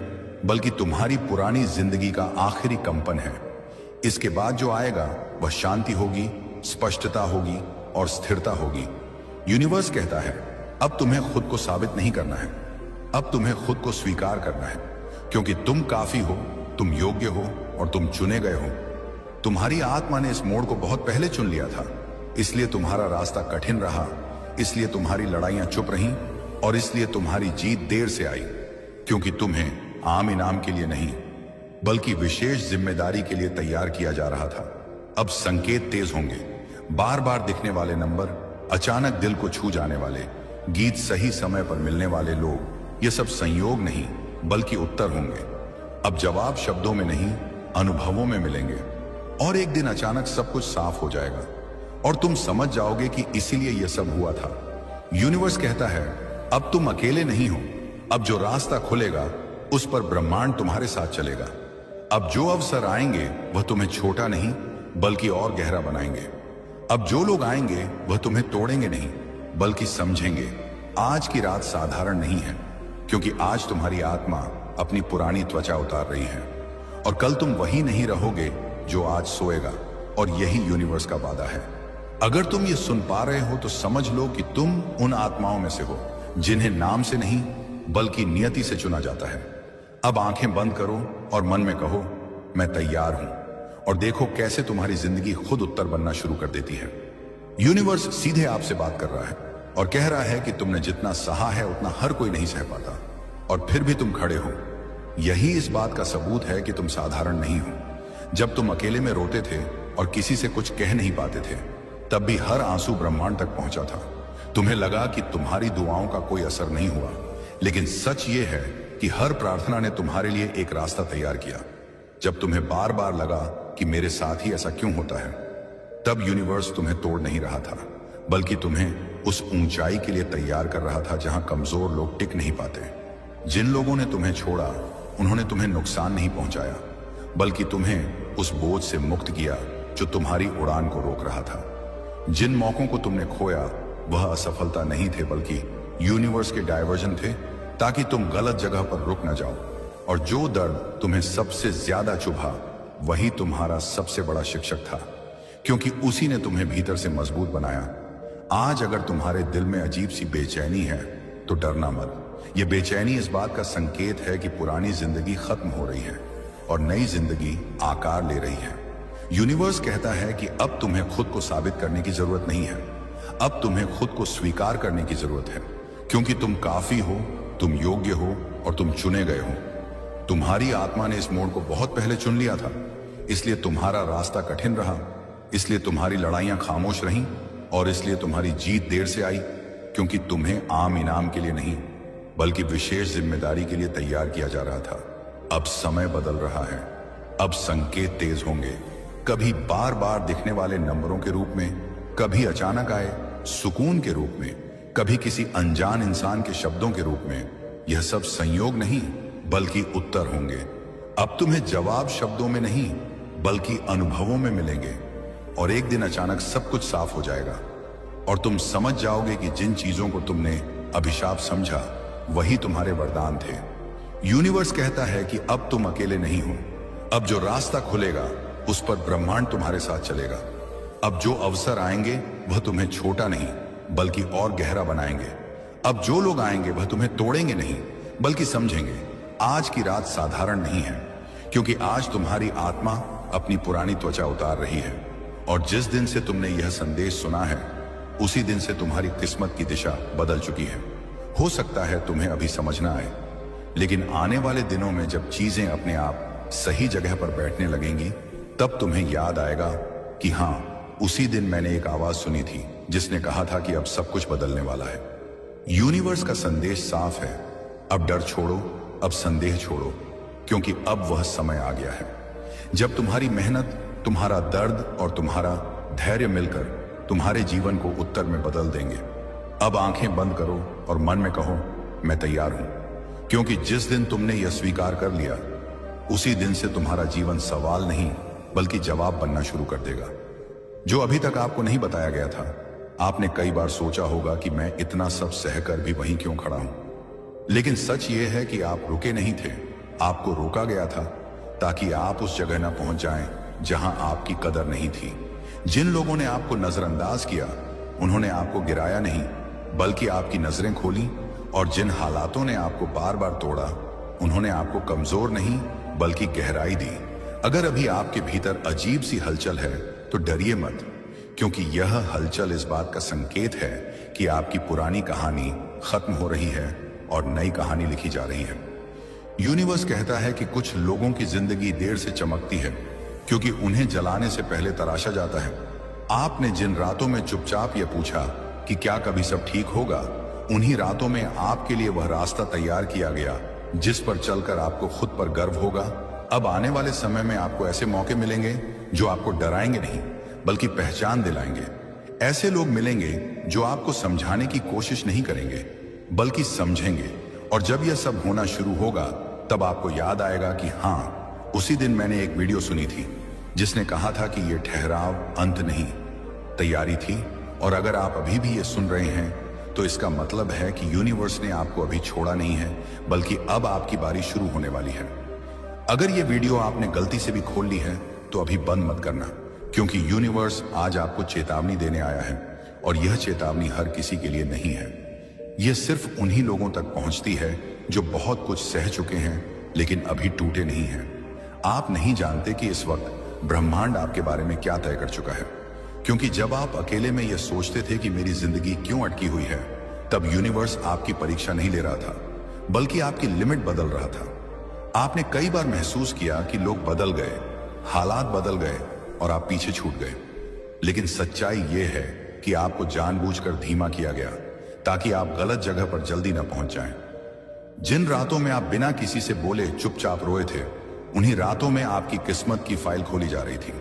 बल्कि तुम्हारी पुरानी जिंदगी का आखिरी कंपन है। इसके बाद जो आएगा वह शांति होगी, स्पष्टता होगी और स्थिरता होगी। यूनिवर्स कहता है अब तुम्हें खुद को साबित नहीं करना है, अब तुम्हें खुद को स्वीकार करना है, क्योंकि तुम काफी हो, तुम योग्य हो और तुम चुने गए हो। तुम्हारी आत्मा ने इस मोड़ को बहुत पहले चुन लिया था, इसलिए तुम्हारा रास्ता कठिन रहा, इसलिए तुम्हारी लड़ाइयां चुप रहीं और इसलिए तुम्हारी जीत देर से आई, क्योंकि तुम्हें आम इनाम के लिए नहीं बल्कि विशेष जिम्मेदारी के लिए तैयार किया जा रहा था। अब संकेत तेज होंगे, बार बार दिखने वाले नंबर, अचानक दिल को छू जाने वाले गीत, सही समय पर मिलने वाले लोग, ये सब संयोग नहीं बल्कि उत्तर होंगे। अब जवाब शब्दों में नहीं, अनुभवों में मिलेंगे और एक दिन अचानक सब कुछ साफ हो जाएगा और तुम समझ जाओगे कि इसीलिए यह सब हुआ था। यूनिवर्स कहता है अब तुम अकेले नहीं हो, अब जो रास्ता खुलेगा उस पर ब्रह्मांड तुम्हारे साथ चलेगा। अब जो अवसर आएंगे वह तुम्हें छोटा नहीं बल्कि और गहरा बनाएंगे। अब जो लोग आएंगे वह तुम्हें तोड़ेंगे नहीं बल्कि समझेंगे। आज की रात साधारण नहीं है, क्योंकि आज तुम्हारी आत्मा अपनी पुरानी त्वचा उतार रही है और कल तुम वही नहीं रहोगे जो आज सोएगा, और यही यूनिवर्स का वादा है। अगर तुम ये सुन पा रहे हो तो समझ लो कि तुम उन आत्माओं में से हो जिन्हें नाम से नहीं बल्कि नियति से चुना जाता है। अब आंखें बंद करो और मन में कहो मैं तैयार हूं, और देखो कैसे तुम्हारी जिंदगी खुद उत्तर बनना शुरू कर देती है। यूनिवर्स सीधे आपसे बात कर रहा है और कह रहा है कि तुमने जितना सहा है उतना हर कोई नहीं सह पाता, और फिर भी तुम खड़े हो। यही इस बात का सबूत है कि तुम साधारण नहीं हो। जब तुम अकेले में रोते थे और किसी से कुछ कह नहीं पाते थे, तब भी हर आंसू ब्रह्मांड तक पहुंचा था। तुम्हें लगा कि तुम्हारी दुआओं का कोई असर नहीं हुआ, लेकिन सच ये है कि हर प्रार्थना ने तुम्हारे लिए एक रास्ता तैयार किया। जब तुम्हें बार बार लगा कि मेरे साथ ही ऐसा क्यों होता है, तब यूनिवर्स तुम्हें तोड़ नहीं रहा था बल्कि तुम्हें उस ऊंचाई के लिए तैयार कर रहा था जहां कमजोर लोग टिक नहीं पाते। जिन लोगों ने तुम्हें छोड़ा उन्होंने तुम्हें नुकसान नहीं पहुंचाया बल्कि तुम्हें उस बोझ से मुक्त किया जो तुम्हारी उड़ान को रोक रहा था। जिन मौकों को तुमने खोया वह असफलता नहीं थे बल्कि यूनिवर्स के डायवर्जन थे, ताकि तुम गलत जगह पर रुक न जाओ। और जो दर्द तुम्हें सबसे ज्यादा चुभा वही तुम्हारा सबसे बड़ा शिक्षक था, क्योंकि उसी ने तुम्हें भीतर से मजबूत बनाया। आज अगर तुम्हारे दिल में अजीब सी बेचैनी है तो डरना मत। यह बेचैनी इस बात का संकेत है कि पुरानी जिंदगी खत्म हो रही है और नई जिंदगी आकार ले रही है। यूनिवर्स कहता है कि अब तुम्हें खुद को साबित करने की जरूरत नहीं है, अब तुम्हें खुद को स्वीकार करने की जरूरत है, क्योंकि तुम काफी हो, तुम योग्य हो और तुम चुने गए हो। तुम्हारी आत्मा ने इस मोड़ को बहुत पहले चुन लिया था, इसलिए तुम्हारा रास्ता कठिन रहा, इसलिए तुम्हारी लड़ाइयां खामोश रहीं और इसलिए तुम्हारी जीत देर से आई, क्योंकि तुम्हें आम इनाम के लिए नहीं बल्कि विशेष जिम्मेदारी के लिए तैयार किया जा रहा था। अब समय बदल रहा है, अब संकेत तेज होंगे, कभी बार बार दिखने वाले नंबरों के रूप में, कभी अचानक आए सुकून के रूप में, कभी किसी अनजान इंसान के शब्दों के रूप में। यह सब संयोग नहीं बल्कि उत्तर होंगे। अब तुम्हें जवाब शब्दों में नहीं बल्कि अनुभवों में मिलेंगे, और एक दिन अचानक सब कुछ साफ हो जाएगा और तुम समझ जाओगे कि जिन चीजों को तुमने अभिशाप समझा वही तुम्हारे वरदान थे। यूनिवर्स कहता है कि अब तुम अकेले नहीं हो, अब जो रास्ता खुलेगा उस पर ब्रह्मांड तुम्हारे साथ चलेगा। अब जो अवसर आएंगे वह तुम्हें छोटा नहीं बल्कि और गहरा बनाएंगे। अब जो लोग आएंगे वह तुम्हें तोड़ेंगे नहीं बल्कि समझेंगे। आज की रात साधारण नहीं है, क्योंकि आज तुम्हारी आत्मा अपनी पुरानी त्वचा उतार रही है, और जिस दिन से तुमने यह संदेश सुना है उसी दिन से तुम्हारी किस्मत की दिशा बदल चुकी है। हो सकता है तुम्हें अभी समझ ना आए, लेकिन आने वाले दिनों में जब चीजें अपने आप सही जगह पर बैठने लगेंगी तब तुम्हें याद आएगा कि हाँ, उसी दिन मैंने एक आवाज सुनी थी जिसने कहा था कि अब सब कुछ बदलने वाला है। यूनिवर्स का संदेश साफ है, अब डर छोड़ो, अब संदेह छोड़ो, क्योंकि अब वह समय आ गया है जब तुम्हारी मेहनत, तुम्हारा दर्द और तुम्हारा धैर्य मिलकर तुम्हारे जीवन को उत्तर में बदल देंगे। अब आंखें बंद करो और मन में कहो मैं तैयार हूं, क्योंकि जिस दिन तुमने यह स्वीकार कर लिया उसी दिन से तुम्हारा जीवन सवाल नहीं बल्कि जवाब बनना शुरू कर देगा। जो अभी तक आपको नहीं बताया गया था आपने कई बार सोचा होगा कि मैं इतना सब सहकर भी वहीं क्यों खड़ा हूं, लेकिन सच ये है कि आप रुके नहीं थे, आपको रोका गया था ताकि आप उस जगह ना पहुंच जाएं जहां आपकी कदर नहीं थी। जिन लोगों ने आपको नजरअंदाज किया, उन्होंने आपको गिराया नहीं बल्कि आपकी नजरें खोली, और जिन हालातों ने आपको बार बार तोड़ा, उन्होंने आपको कमजोर नहीं बल्कि गहराई दी। अगर अभी आपके भीतर अजीब सी हलचल है तो डरिए मत, क्योंकि यह हलचल इस बात का संकेत है कि आपकी पुरानी कहानी खत्म हो रही है और नई कहानी लिखी जा रही है। यूनिवर्स कहता है कि कुछ लोगों की जिंदगी देर से चमकती है क्योंकि उन्हें जलाने से पहले तराशा जाता है। आपने जिन रातों में चुपचाप यह पूछा कि क्या कभी सब ठीक होगा, उन्हीं रातों में आपके लिए वह रास्ता तैयार किया गया जिस पर चलकर आपको खुद पर गर्व होगा। अब आने वाले समय में आपको ऐसे मौके मिलेंगे जो आपको डराएंगे नहीं बल्कि पहचान दिलाएंगे। ऐसे लोग मिलेंगे जो आपको समझाने की कोशिश नहीं करेंगे बल्कि समझेंगे, और जब यह सब होना शुरू होगा तब आपको याद आएगा कि हाँ, उसी दिन मैंने एक वीडियो सुनी थी जिसने कहा था कि यह ठहराव अंत नहीं, तैयारी थी। और अगर आप अभी भी ये सुन रहे हैं तो इसका मतलब है कि यूनिवर्स ने आपको अभी छोड़ा नहीं है, बल्कि अब आपकी बारी शुरू होने वाली है। अगर ये वीडियो आपने गलती से भी खोल ली है तो अभी बंद मत करना, क्योंकि यूनिवर्स आज आपको चेतावनी देने आया है, और यह चेतावनी हर किसी के लिए नहीं है। यह सिर्फ उन्हीं लोगों तक पहुंचती है जो बहुत कुछ सह चुके हैं लेकिन अभी टूटे नहीं हैं। आप नहीं जानते कि इस वक्त ब्रह्मांड आपके बारे में क्या तय कर चुका है, क्योंकि जब आप अकेले में यह सोचते थे कि मेरी जिंदगी क्यों अटकी हुई है, तब यूनिवर्स आपकी परीक्षा नहीं ले रहा था बल्कि आपकी लिमिट बदल रहा था। आपने कई बार महसूस किया कि लोग बदल गए, हालात बदल गए और आप पीछे छूट गए, लेकिन सच्चाई यह है कि आपको जानबूझकर धीमा किया गया ताकि आप गलत जगह पर जल्दी न पहुंच जाएं। जिन रातों में आप बिना किसी से बोले चुपचाप रोए थे, उन्हीं रातों में आपकी किस्मत की फाइल खोली जा रही थी।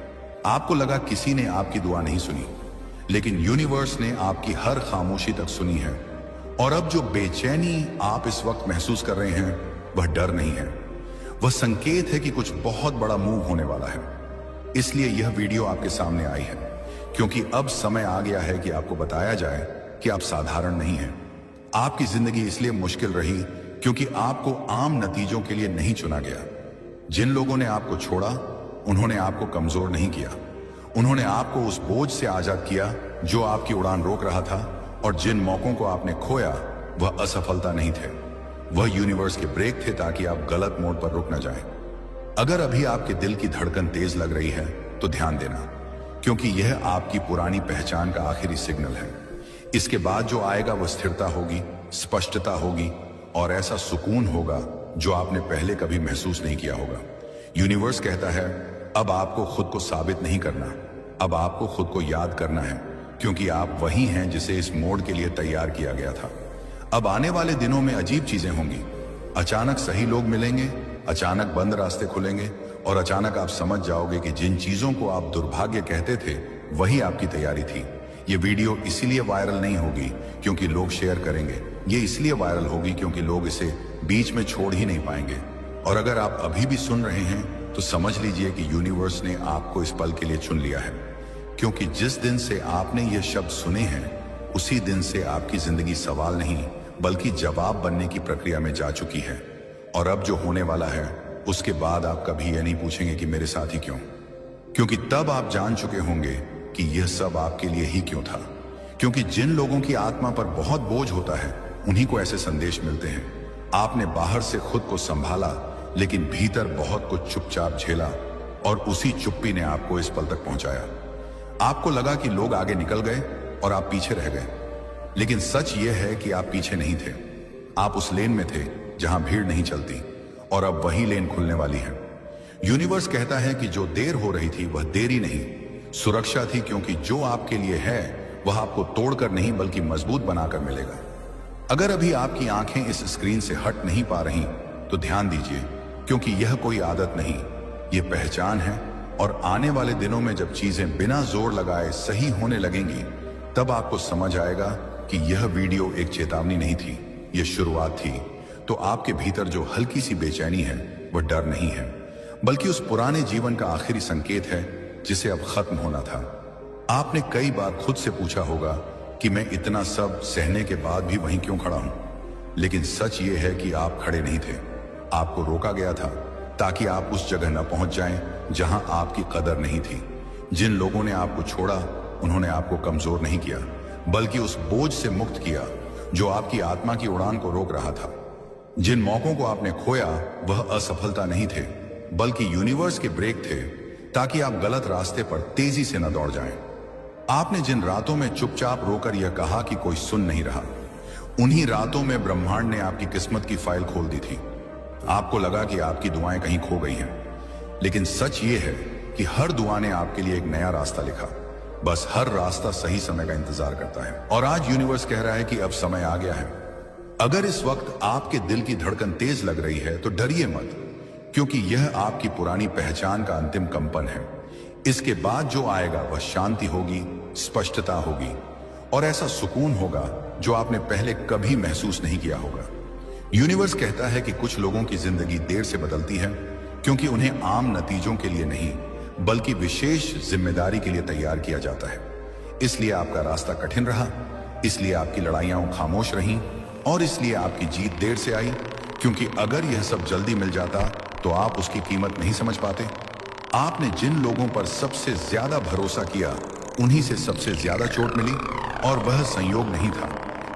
आपको लगा किसी ने आपकी दुआ नहीं सुनी, लेकिन यूनिवर्स ने आपकी हर खामोशी तक सुनी है। और अब जो बेचैनी आप इस वक्त महसूस कर रहे हैं, वह डर नहीं है, वह संकेत है कि कुछ बहुत बड़ा मूव होने वाला है। इसलिए यह वीडियो आपके सामने आई है, क्योंकि अब समय आ गया है कि आपको बताया जाए कि आप साधारण नहीं हैं। आपकी जिंदगी इसलिए मुश्किल रही क्योंकि आपको आम नतीजों के लिए नहीं चुना गया। जिन लोगों ने आपको छोड़ा, उन्होंने आपको कमजोर नहीं किया, उन्होंने आपको उस बोझ से आजाद किया जो आपकी उड़ान रोक रहा था। और जिन मौकों को आपने खोया, वह असफलता नहीं थे, वह यूनिवर्स के ब्रेक थे ताकि आप गलत मोड़ पर रुक न जाएं। अगर अभी आपके दिल की धड़कन तेज लग रही है तो ध्यान देना, क्योंकि यह आपकी पुरानी पहचान का आखिरी सिग्नल है। इसके बाद जो आएगा वह स्थिरता होगी, स्पष्टता होगी और ऐसा सुकून होगा जो आपने पहले कभी महसूस नहीं किया होगा। यूनिवर्स कहता है, अब आपको खुद को साबित नहीं करना, अब आपको खुद को याद करना है, क्योंकि आप वही हैं जिसे इस मोड़ के लिए तैयार किया गया था। अब आने वाले दिनों में अजीब चीजें होंगी। अचानक सही लोग मिलेंगे, अचानक बंद रास्ते खुलेंगे, और अचानक आप समझ जाओगे कि जिन चीजों को आप दुर्भाग्य कहते थे, वही आपकी तैयारी थी। ये वीडियो इसीलिए वायरल नहीं होगी क्योंकि लोग शेयर करेंगे, ये इसलिए वायरल होगी क्योंकि लोग इसे बीच में छोड़ ही नहीं पाएंगे। और अगर आप अभी भी सुन रहे हैं तो समझ लीजिए कि यूनिवर्स ने आपको इस पल के लिए चुन लिया है, क्योंकि जिस दिन से आपने ये शब्द सुने हैं, उसी दिन से आपकी जिंदगी सवाल नहीं बल्कि जवाब बनने की प्रक्रिया में जा चुकी है। और अब जो होने वाला है, उसके बाद आप कभी यह नहीं पूछेंगे कि मेरे साथ ही क्यों, क्योंकि तब आप जान चुके होंगे कि यह सब आपके लिए ही क्यों था। क्योंकि जिन लोगों की आत्मा पर बहुत बोझ होता है, उन्हीं को ऐसे संदेश मिलते हैं। आपने बाहर से खुद को संभाला, लेकिन भीतर बहुत कुछ चुपचाप झेला, और उसी चुप्पी ने आपको इस पल तक पहुंचाया। आपको लगा कि लोग आगे निकल गए और आप पीछे रह गए, लेकिन सच यह है कि आप पीछे नहीं थे। आप उस लेन में थे जहां भीड़ नहीं चलती, और अब वही लेन खुलने वाली है। यूनिवर्स कहता है कि जो देर हो रही थी वह देरी नहीं, सुरक्षा थी, क्योंकि जो आपके लिए है वह आपको तोड़कर नहीं बल्कि मजबूत बनाकर मिलेगा। अगर अभी आपकी आंखें इस स्क्रीन से हट नहीं पा रही तो ध्यान दीजिए, क्योंकि यह कोई आदत नहीं, यह पहचान है। और आने वाले दिनों में जब चीजें बिना जोर लगाए सही होने लगेंगी, तब आपको समझ आएगा कि यह वीडियो एक चेतावनी नहीं थी, यह शुरुआत थी। तो आपके भीतर जो हल्की सी बेचैनी है, वह डर नहीं है, बल्कि उस पुराने जीवन का आखिरी संकेत है जिसे अब खत्म होना था। आपने कई बार खुद से पूछा होगा कि मैं इतना सब सहने के बाद भी वहीं क्यों खड़ा हूं। लेकिन सच ये है कि आप खड़े नहीं थे, आपको रोका गया था ताकि आप उस जगह न पहुंच जाएं जहां आपकी कदर नहीं थी। जिन लोगों ने आपको छोड़ा उन्होंने आपको कमजोर नहीं किया, बल्कि उस बोझ से मुक्त किया जो आपकी आत्मा की उड़ान को रोक रहा था। जिन मौकों को आपने खोया वह असफलता नहीं थे, बल्कि यूनिवर्स के ब्रेक थे ताकि आप गलत रास्ते पर तेजी से न दौड़ जाएं। आपने जिन रातों में चुपचाप रोकर यह कहा कि कोई सुन नहीं रहा, उन्हीं रातों में ब्रह्मांड ने आपकी किस्मत की फाइल खोल दी थी। आपको लगा कि आपकी दुआएं कहीं खो गई हैं, लेकिन सच ये है कि हर दुआ ने आपके लिए एक नया रास्ता लिखा। बस हर रास्ता सही समय का इंतजार करता है। और आज यूनिवर्स कह रहा है कि अब समय आ गया है। अगर इस वक्त आपके दिल की धड़कन तेज लग रही है तो डरिए मत, क्योंकि यह आपकी पुरानी पहचान का अंतिम कंपन है। इसके बाद जो आएगा वह शांति होगी, स्पष्टता होगी और ऐसा सुकून होगा जो आपने पहले कभी महसूस नहीं किया होगा। यूनिवर्स कहता है कि कुछ लोगों की जिंदगी देर से बदलती है क्योंकि उन्हें आम नतीजों के लिए नहीं बल्कि विशेष जिम्मेदारी के लिए तैयार किया जाता है। इसलिए आपका रास्ता कठिन रहा, इसलिए आपकी लड़ाइयां खामोश रहीं और इसलिए आपकी जीत देर से आई, क्योंकि अगर यह सब जल्दी मिल जाता तो आप उसकी कीमत नहीं समझ पाते। आपने जिन लोगों पर सबसे ज्यादा भरोसा किया उन्हीं से सबसे ज्यादा चोट मिली, और वह संयोग नहीं था,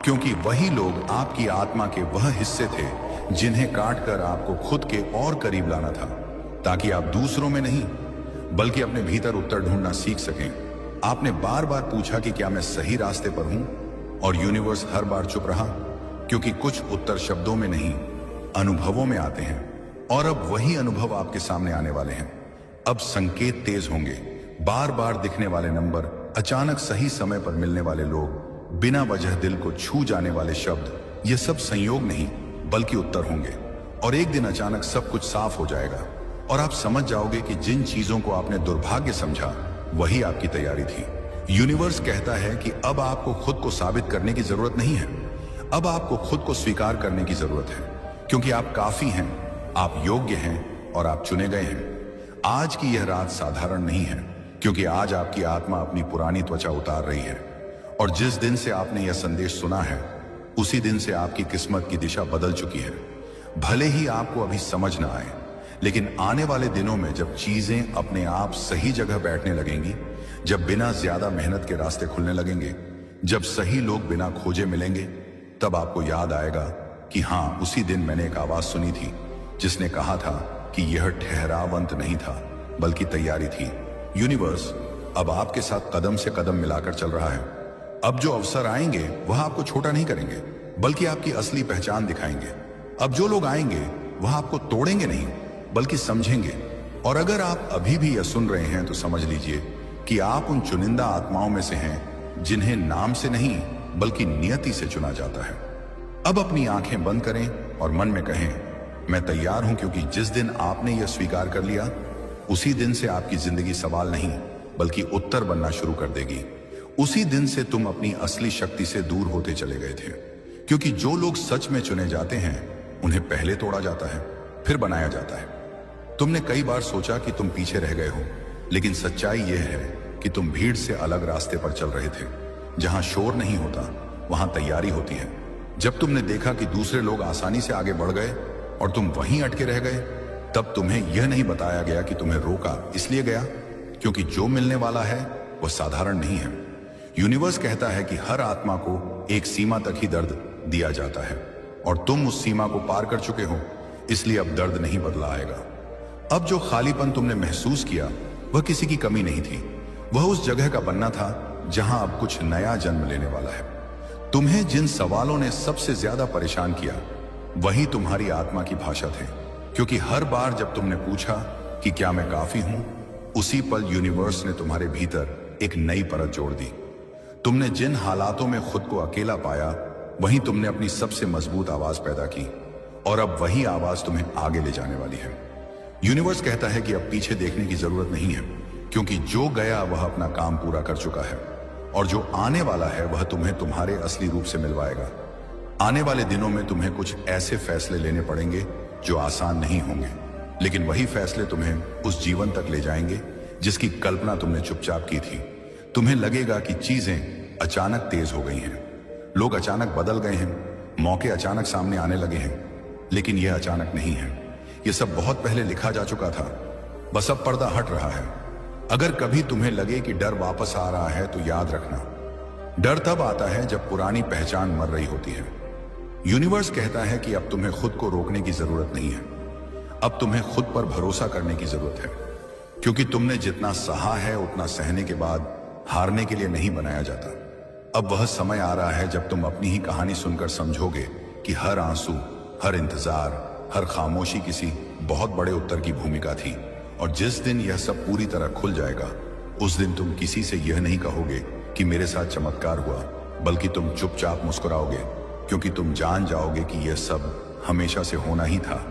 क्योंकि वही लोग आपकी आत्मा के वह हिस्से थे जिन्हें काटकर आपको खुद के और करीब लाना था, ताकि आप दूसरों में नहीं बल्कि अपने भीतर उत्तर ढूंढना सीख सकें। आपने बार बार पूछा कि क्या मैं सही रास्ते पर हूं, और यूनिवर्स हर बार चुप रहा, क्योंकि कुछ उत्तर शब्दों में नहीं अनुभवों में आते हैं, और अब वही अनुभव आपके सामने आने वाले हैं। अब संकेत तेज होंगे, बार बार दिखने वाले नंबर, अचानक सही समय पर मिलने वाले लोग, बिना वजह दिल को छू जाने वाले शब्द, ये सब संयोग नहीं बल्कि उत्तर होंगे। और एक दिन अचानक सब कुछ साफ हो जाएगा और आप समझ जाओगे कि जिन चीजों को आपने दुर्भाग्य समझा वही आपकी तैयारी थी। यूनिवर्स कहता है कि अब आपको खुद को साबित करने की जरूरत नहीं है, अब आपको खुद को स्वीकार करने की जरूरत है, क्योंकि आप काफी हैं, आप योग्य हैं और आप चुने गए हैं। आज की यह रात साधारण नहीं है, क्योंकि आज आपकी आत्मा अपनी पुरानी त्वचा उतार रही है, और जिस दिन से आपने यह संदेश सुना है उसी दिन से आपकी किस्मत की दिशा बदल चुकी है। भले ही आपको अभी समझ ना आए, लेकिन आने वाले दिनों में जब चीजें अपने आप सही जगह बैठने लगेंगी, जब बिना ज्यादा मेहनत के रास्ते खुलने लगेंगे, जब सही लोग बिना खोजे मिलेंगे, तब आपको याद आएगा कि हाँ, उसी दिन मैंने एक आवाज सुनी थी जिसने कहा था कि यह ठहराव अंत नहीं था बल्कि तैयारी थी। यूनिवर्स अब आपके साथ कदम से कदम मिलाकर चल रहा है। अब जो अवसर आएंगे वह आपको छोटा नहीं करेंगे बल्कि आपकी असली पहचान दिखाएंगे। अब जो लोग आएंगे वह आपको तोड़ेंगे नहीं बल्कि समझेंगे। और अगर आप अभी भी यह सुन रहे हैं तो समझ लीजिए कि आप उन चुनिंदा आत्माओं में से हैं जिन्हें नाम से नहीं बल्कि नियति से चुना जाता है। अब अपनी आंखें बंद करें और मन में कहें, मैं तैयार हूं, क्योंकि जिस दिन आपने यह स्वीकार कर लिया उसी दिन से आपकी जिंदगी सवाल नहीं बल्कि उत्तर बनना शुरू कर देगी। उसी दिन से तुम अपनी असली शक्ति से दूर होते चले गए थे, क्योंकि जो लोग सच में चुने जाते हैं उन्हें पहले तोड़ा जाता है फिर बनाया जाता है। तुमने कई बार सोचा कि तुम पीछे रह गए हो, लेकिन सच्चाई यह है कि तुम भीड़ से अलग रास्ते पर चल रहे थे। जहां शोर नहीं होता वहां तैयारी होती है। जब तुमने देखा कि दूसरे लोग आसानी से आगे बढ़ गए और तुम वहीं अटके रह गए, तब तुम्हें यह नहीं बताया गया कि तुम्हें रोका इसलिए गया क्योंकि जो मिलने वाला है वह साधारण नहीं है। यूनिवर्स कहता है कि हर आत्मा को एक सीमा तक ही दर्द दिया जाता है, और तुम उस सीमा को पार कर चुके हो, इसलिए अब दर्द नहीं बदला आएगा। अब जो खालीपन तुमने महसूस किया वह किसी की कमी नहीं थी, वह उस जगह का बनना था जहां अब कुछ नया जन्म लेने वाला है। तुम्हें जिन सवालों ने सबसे ज्यादा परेशान किया वही तुम्हारी आत्मा की भाषा थे, क्योंकि हर बार जब तुमने पूछा कि क्या मैं काफी हूं, उसी पल यूनिवर्स ने तुम्हारे भीतर एक नई परत जोड़ दी। तुमने जिन हालातों में खुद को अकेला पाया वहीं तुमने अपनी सबसे मजबूत आवाज पैदा की, और अब वही आवाज तुम्हें आगे ले जाने वाली है। यूनिवर्स कहता है कि अब पीछे देखने की जरूरत नहीं है, क्योंकि जो गया वह अपना काम पूरा कर चुका है, और जो आने वाला है वह तुम्हें तुम्हारे असली रूप से मिलवाएगा। आने वाले दिनों में तुम्हें कुछ ऐसे फैसले लेने पड़ेंगे जो आसान नहीं होंगे, लेकिन वही फैसले तुम्हें उस जीवन तक ले जाएंगे जिसकी कल्पना तुमने चुपचाप की थी। तुम्हें लगेगा कि चीजें अचानक तेज हो गई हैं। लोग अचानक बदल गए हैं, मौके अचानक सामने आने लगे हैं। लेकिन यह अचानक नहीं है, यह सब बहुत पहले लिखा जा चुका था। बस अब पर्दा हट रहा है। अगर कभी तुम्हें लगे कि डर वापस आ रहा है तो याद रखना, डर तब आता है जब पुरानी पहचान मर रही होती है। यूनिवर्स कहता है कि अब तुम्हें खुद को रोकने की जरूरत नहीं है, अब तुम्हें खुद पर भरोसा करने की जरूरत है। क्योंकि तुमने जितना सहा है उतना सहने के बाद हारने के लिए नहीं बनाया जाता। अब वह समय आ रहा है जब तुम अपनी ही कहानी सुनकर समझोगे कि हर आंसू, हर इंतजार, हर खामोशी किसी बहुत बड़े उत्तर की भूमिका थी। और जिस दिन यह सब पूरी तरह खुल जाएगा, उस दिन तुम किसी से यह नहीं कहोगे कि मेरे साथ चमत्कार हुआ, बल्कि तुम चुपचाप मुस्कुराओगे, क्योंकि तुम जान जाओगे कि यह सब हमेशा से होना ही था।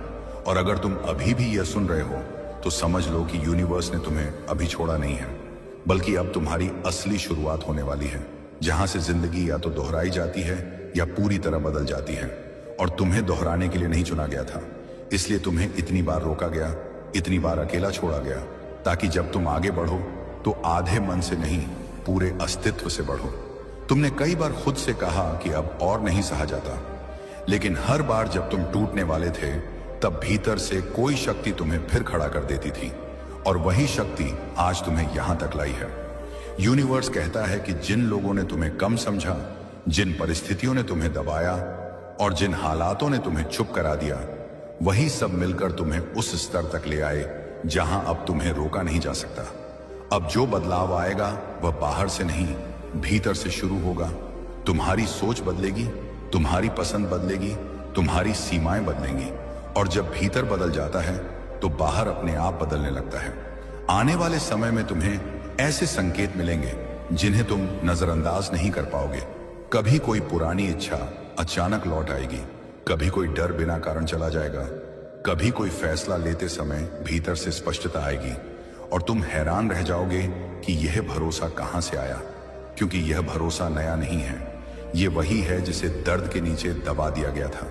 और अगर तुम अभी भी यह सुन रहे हो तो समझ लो कि यूनिवर्स ने तुम्हें अभी छोड़ा नहीं है, बल्कि अब तुम्हारी असली शुरुआत होने वाली है, जहां से जिंदगी या तो दोहराई जाती है या पूरी तरह बदल जाती है। और तुम्हें दोहराने के लिए नहीं चुना गया था, इसलिए तुम्हें इतनी बार रोका गया, इतनी बार अकेला छोड़ा गया, ताकि जब तुम आगे बढ़ो तो आधे मन से नहीं, पूरे अस्तित्व से बढ़ो। तुमने कई बार खुद से कहा कि अब और नहीं सहा जाता, लेकिन हर बार जब तुम टूटने वाले थे तब भीतर से कोई शक्ति तुम्हें फिर खड़ा कर देती थी। और वही शक्ति आज तुम्हें यहां तक लाई है। यूनिवर्स कहता है कि जिन लोगों ने तुम्हें कम समझा, जिन परिस्थितियों ने तुम्हें दबाया और जिन हालातों ने तुम्हें चुप करा दिया, वही सब मिलकर तुम्हें उस स्तर तक ले आए जहां अब तुम्हें रोका नहीं जा सकता। अब जो बदलाव आएगा वह बाहर से नहीं, भीतर से शुरू होगा। तुम्हारी सोच बदलेगी, तुम्हारी पसंद बदलेगी, तुम्हारी सीमाएं बदलेंगी। और जब भीतर बदल जाता है तो बाहर अपने आप बदलने लगता है। आने वाले समय में तुम्हें ऐसे संकेत मिलेंगे जिन्हें तुम नजरअंदाज नहीं कर पाओगे। कभी कोई पुरानी इच्छा अचानक लौट आएगी, कभी कोई डर बिना कारण चला जाएगा, कभी कोई फैसला लेते समय भीतर से स्पष्टता आएगी और तुम हैरान रह जाओगे कि यह भरोसा कहां से आया। क्योंकि यह भरोसा नया नहीं है, यह वही है जिसे दर्द के नीचे दबा दिया गया था।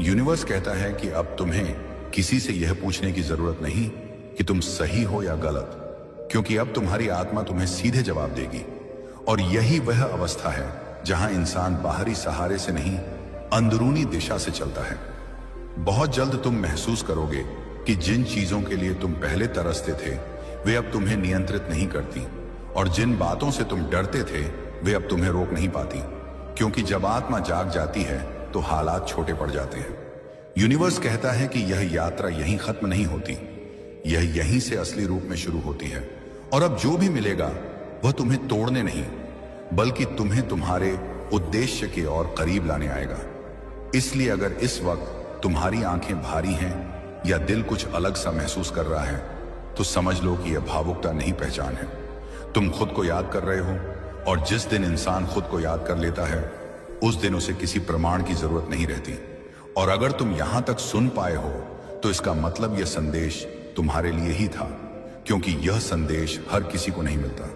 यूनिवर्स कहता है कि अब तुम्हें किसी से यह पूछने की जरूरत नहीं कि तुम सही हो या गलत, क्योंकि अब तुम्हारी आत्मा तुम्हें सीधे जवाब देगी। और यही वह अवस्था है जहां इंसान बाहरी सहारे से नहीं, अंदरूनी दिशा से चलता है। बहुत जल्द तुम महसूस करोगे कि जिन चीजों के लिए तुम पहले तरसते थे वे अब तुम्हें नियंत्रित नहीं करती, और जिन बातों से तुम डरते थे वे अब तुम्हें रोक नहीं पाती। क्योंकि जब आत्मा जाग जाती है तो हालात छोटे पड़ जाते हैं। यूनिवर्स कहता है कि यह यात्रा यहीं खत्म नहीं होती, यह यहीं से असली रूप में शुरू होती है। और अब जो भी मिलेगा वह तुम्हें तोड़ने नहीं, बल्कि तुम्हें तुम्हारे उद्देश्य के और करीब लाने आएगा। इसलिए अगर इस वक्त तुम्हारी आंखें भारी हैं या दिल कुछ अलग सा महसूस कर रहा है, तो समझ लो कि यह भावुकता नहीं, पहचान है। तुम खुद को याद कर रहे हो, और जिस दिन इंसान खुद को याद कर लेता है उस दिन उसे किसी प्रमाण की जरूरत नहीं रहती। और अगर तुम यहां तक सुन पाए हो तो इसका मतलब यह संदेश तुम्हारे लिए ही था, क्योंकि यह संदेश हर किसी को नहीं मिलता।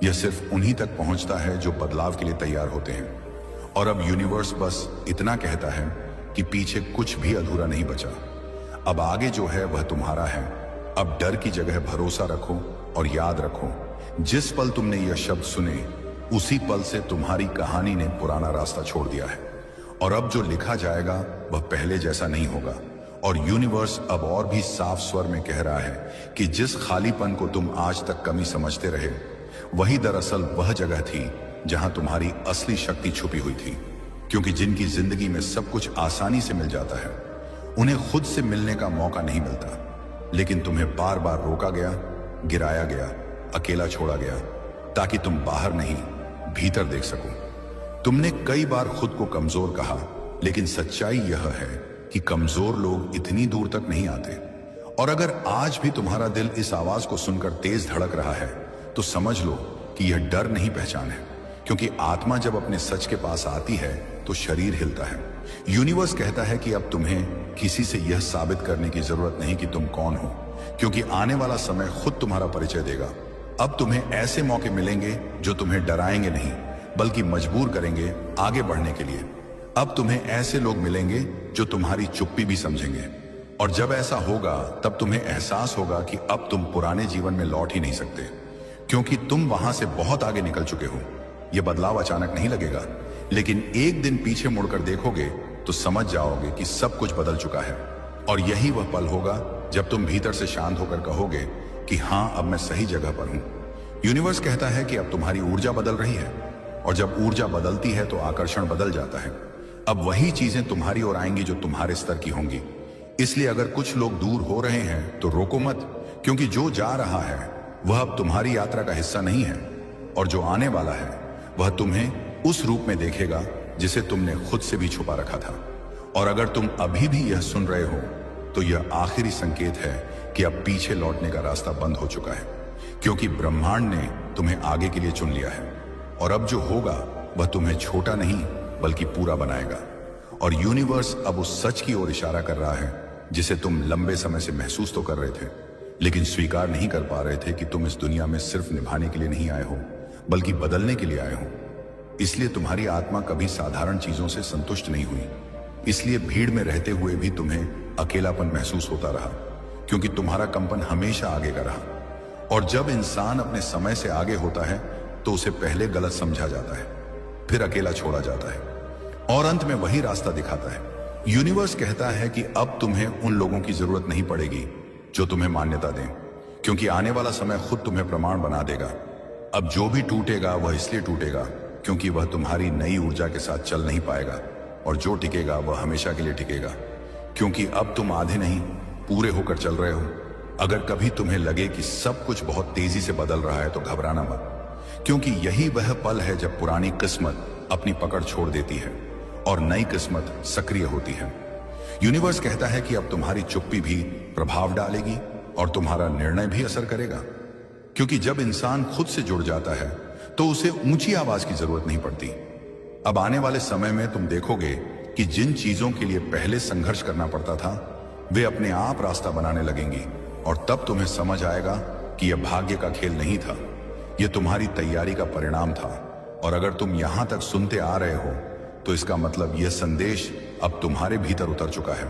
यह सिर्फ उन्हीं तक पहुंचता है जो बदलाव के लिए तैयार होते हैं। और अब यूनिवर्स बस इतना कहता है कि पीछे कुछ भी अधूरा नहीं बचा, अब आगे जो है वह तुम्हारा है। अब डर की जगह भरोसा रखो और याद रखो, जिस पल तुमने यह शब्द सुने उसी पल से तुम्हारी कहानी ने पुराना रास्ता छोड़ दिया है। और अब जो लिखा जाएगा वह पहले जैसा नहीं होगा। और यूनिवर्स अब और भी साफ स्वर में कह रहा है कि जिस खालीपन को तुम आज तक कमी समझते रहे, वही दरअसल वह जगह थी जहां तुम्हारी असली शक्ति छुपी हुई थी। क्योंकि जिनकी जिंदगी में सब कुछ आसानी से मिल जाता है, उन्हें खुद से मिलने का मौका नहीं मिलता। लेकिन तुम्हें बार बार रोका गया, गिराया गया, अकेला छोड़ा गया, ताकि तुम बाहर नहीं भीतर देख सको। तुमने कई बार खुद को कमजोर कहा, लेकिन सच्चाई यह है कि कमजोर लोग इतनी दूर तक नहीं आते। और अगर आज भी तुम्हारा दिल इस आवाज को सुनकर तेज धड़क रहा है, तो समझ लो कि यह डर नहीं, पहचान है। क्योंकि आत्मा जब अपने सच के पास आती है तो शरीर हिलता है। यूनिवर्स कहता है कि अब तुम्हें किसी से यह साबित करने की जरूरत नहीं कि तुम कौन हो, क्योंकि आने वाला समय खुद तुम्हारा परिचय देगा। अब तुम्हें ऐसे मौके मिलेंगे जो तुम्हें डराएंगे नहीं, बल्कि मजबूर करेंगे आगे बढ़ने के लिए। अब तुम्हें ऐसे लोग मिलेंगे जो तुम्हारी चुप्पी भी समझेंगे। और जब ऐसा होगा तब तुम्हें एहसास होगा कि अब तुम पुराने जीवन में लौट ही नहीं सकते, क्योंकि तुम वहां से बहुत आगे निकल चुके हो। यह बदलाव अचानक नहीं लगेगा, लेकिन एक दिन पीछे मुड़कर देखोगे तो समझ जाओगे कि सब कुछ बदल चुका है। और यही वह पल होगा जब तुम भीतर से शांत होकर कहोगे कि हाँ, अब मैं सही जगह पर हूं। यूनिवर्स कहता है कि अब तुम्हारी ऊर्जा बदल रही है, और जब ऊर्जा बदलती है तो आकर्षण बदल जाता है। अब वही चीजें तुम्हारी ओर आएंगी जो तुम्हारे स्तर की होंगी। इसलिए अगर कुछ लोग दूर हो रहे हैं तो रोको मत, क्योंकि जो जा रहा है वह अब तुम्हारी यात्रा का हिस्सा नहीं है, और जो आने वाला है वह तुम्हें उस रूप में देखेगा जिसे तुमने खुद से भी छुपा रखा था। और अगर तुम अभी भी यह सुन रहे हो तो यह आखिरी संकेत है कि अब पीछे लौटने का रास्ता बंद हो चुका है, क्योंकि ब्रह्मांड ने तुम्हें आगे के लिए चुन लिया है। और अब जो होगा वह तुम्हें छोटा नहीं बल्कि पूरा बनाएगा। और यूनिवर्स अब उस सच की ओर इशारा कर रहा है जिसे तुम लंबे समय से महसूस तो कर रहे थे, लेकिन स्वीकार नहीं कर पा रहे थे कि तुम इस दुनिया में सिर्फ निभाने के लिए नहीं आए हो, बल्कि बदलने के लिए आए हो। इसलिए तुम्हारी आत्मा कभी साधारण चीजों से संतुष्ट नहीं हुई। इसलिए भीड़ में रहते हुए भी तुम्हें अकेलापन महसूस होता रहा, क्योंकि तुम्हारा कंपन हमेशा आगे का रहा। और जब इंसान अपने समय से आगे होता है तो उसे पहले गलत समझा जाता है, फिर अकेला छोड़ा जाता है, और अंत में वही रास्ता दिखाता है। यूनिवर्स कहता है कि अब तुम्हें उन लोगों की जरूरत नहीं पड़ेगी जो तुम्हें मान्यता दें, क्योंकि आने वाला समय खुद तुम्हें प्रमाण बना देगा। अब जो भी टूटेगा वह इसलिए टूटेगा क्योंकि वह तुम्हारी नई ऊर्जा के साथ चल नहीं पाएगा, और जो टिकेगा वह हमेशा के लिए टिकेगा, क्योंकि अब तुम आधे नहीं पूरे होकर चल रहे हो। अगर कभी तुम्हें लगे कि सब कुछ बहुत तेजी से बदल रहा है तो घबराना मत, क्योंकि यही वह पल है जब पुरानी किस्मत अपनी पकड़ छोड़ देती है और नई किस्मत सक्रिय होती है। यूनिवर्स कहता है कि अब तुम्हारी चुप्पी भी प्रभाव डालेगी और तुम्हारा निर्णय भी असर करेगा, क्योंकि जब इंसान खुद से जुड़ जाता है तो उसे ऊंची आवाज की जरूरत नहीं पड़ती। अब आने वाले समय में तुम देखोगे कि जिन चीजों के लिए पहले संघर्ष करना पड़ता था वे अपने आप रास्ता बनाने लगेंगी, और तब तुम्हें समझ आएगा कि यह भाग्य का खेल नहीं था, यह तुम्हारी तैयारी का परिणाम था। और अगर तुम यहां तक सुनते आ रहे हो तो इसका मतलब यह संदेश अब तुम्हारे भीतर उतर चुका है,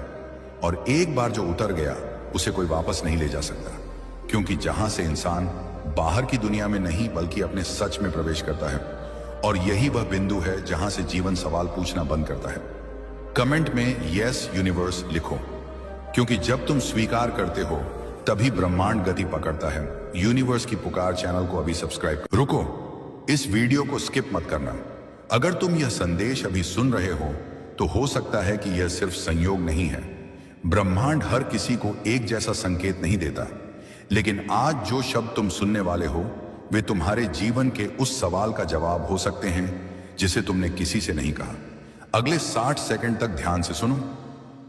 और एक बार जो उतर गया उसे कोई वापस नहीं ले जा सकता, क्योंकि जहां से इंसान बाहर की दुनिया में नहीं बल्कि अपने सच में प्रवेश करता है, और यही वह बिंदु है जहां से जीवन सवाल पूछना बंद करता है। कमेंट में यस यूनिवर्स लिखो, क्योंकि जब तुम स्वीकार करते हो तभी ब्रह्मांड गति पकड़ता है। यूनिवर्स की पुकार चैनल को अभी सब्सक्राइब रुको, इस वीडियो को स्किप मत करना। अगर तुम यह संदेश अभी सुन रहे हो हो सकता है कि यह सिर्फ संयोग नहीं है। ब्रह्मांड हर किसी को एक जैसा संकेत नहीं देता, लेकिन आज जो शब्द तुम सुनने वाले हो वे तुम्हारे जीवन के उस सवाल का जवाब हो सकते हैं जिसे तुमने किसी से नहीं कहा। अगले 60 सेकंड तक ध्यान से सुनो,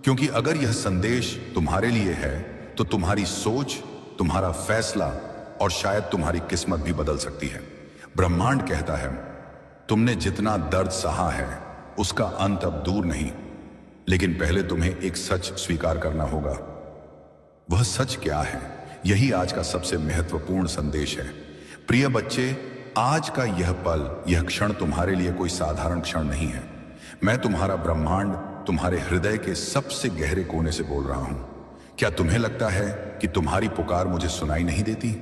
क्योंकि अगर यह संदेश तुम्हारे लिए है तो तुम्हारी सोच, तुम्हारा फैसला और शायद तुम्हारी किस्मत भी बदल सकती है। ब्रह्मांड कहता है तुमने जितना दर्द सहा है उसका अंत अब दूर नहीं, लेकिन पहले तुम्हें एक सच स्वीकार करना होगा। वह सच क्या है? यही आज का सबसे महत्वपूर्ण संदेश है। प्रिय बच्चे, आज का यह पल, यह क्षण तुम्हारे लिए कोई साधारण क्षण नहीं है। मैं तुम्हारा ब्रह्मांड तुम्हारे हृदय के सबसे गहरे कोने से बोल रहा हूं। क्या तुम्हें लगता है कि तुम्हारी पुकार मुझे सुनाई नहीं देती?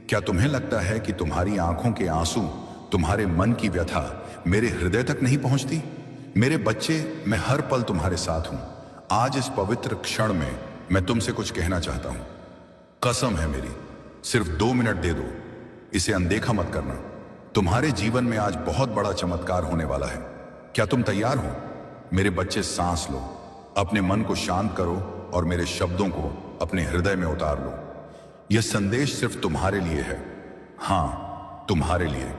क्या तुम्हें लगता है कि तुम्हारी आंखों के आंसू, तुम्हारे मन की व्यथा मेरे हृदय तक नहीं पहुंचती? मेरे बच्चे, मैं हर पल तुम्हारे साथ हूं। आज इस पवित्र क्षण में मैं तुमसे कुछ कहना चाहता हूं। कसम है मेरी, सिर्फ 2 मिनट दे दो, इसे अनदेखा मत करना। तुम्हारे जीवन में आज बहुत बड़ा चमत्कार होने वाला है। क्या तुम तैयार हो? मेरे बच्चे, सांस लो, अपने मन को शांत करो और मेरे शब्दों को अपने हृदय में उतार लो। यह संदेश सिर्फ तुम्हारे लिए है। हां, तुम्हारे लिए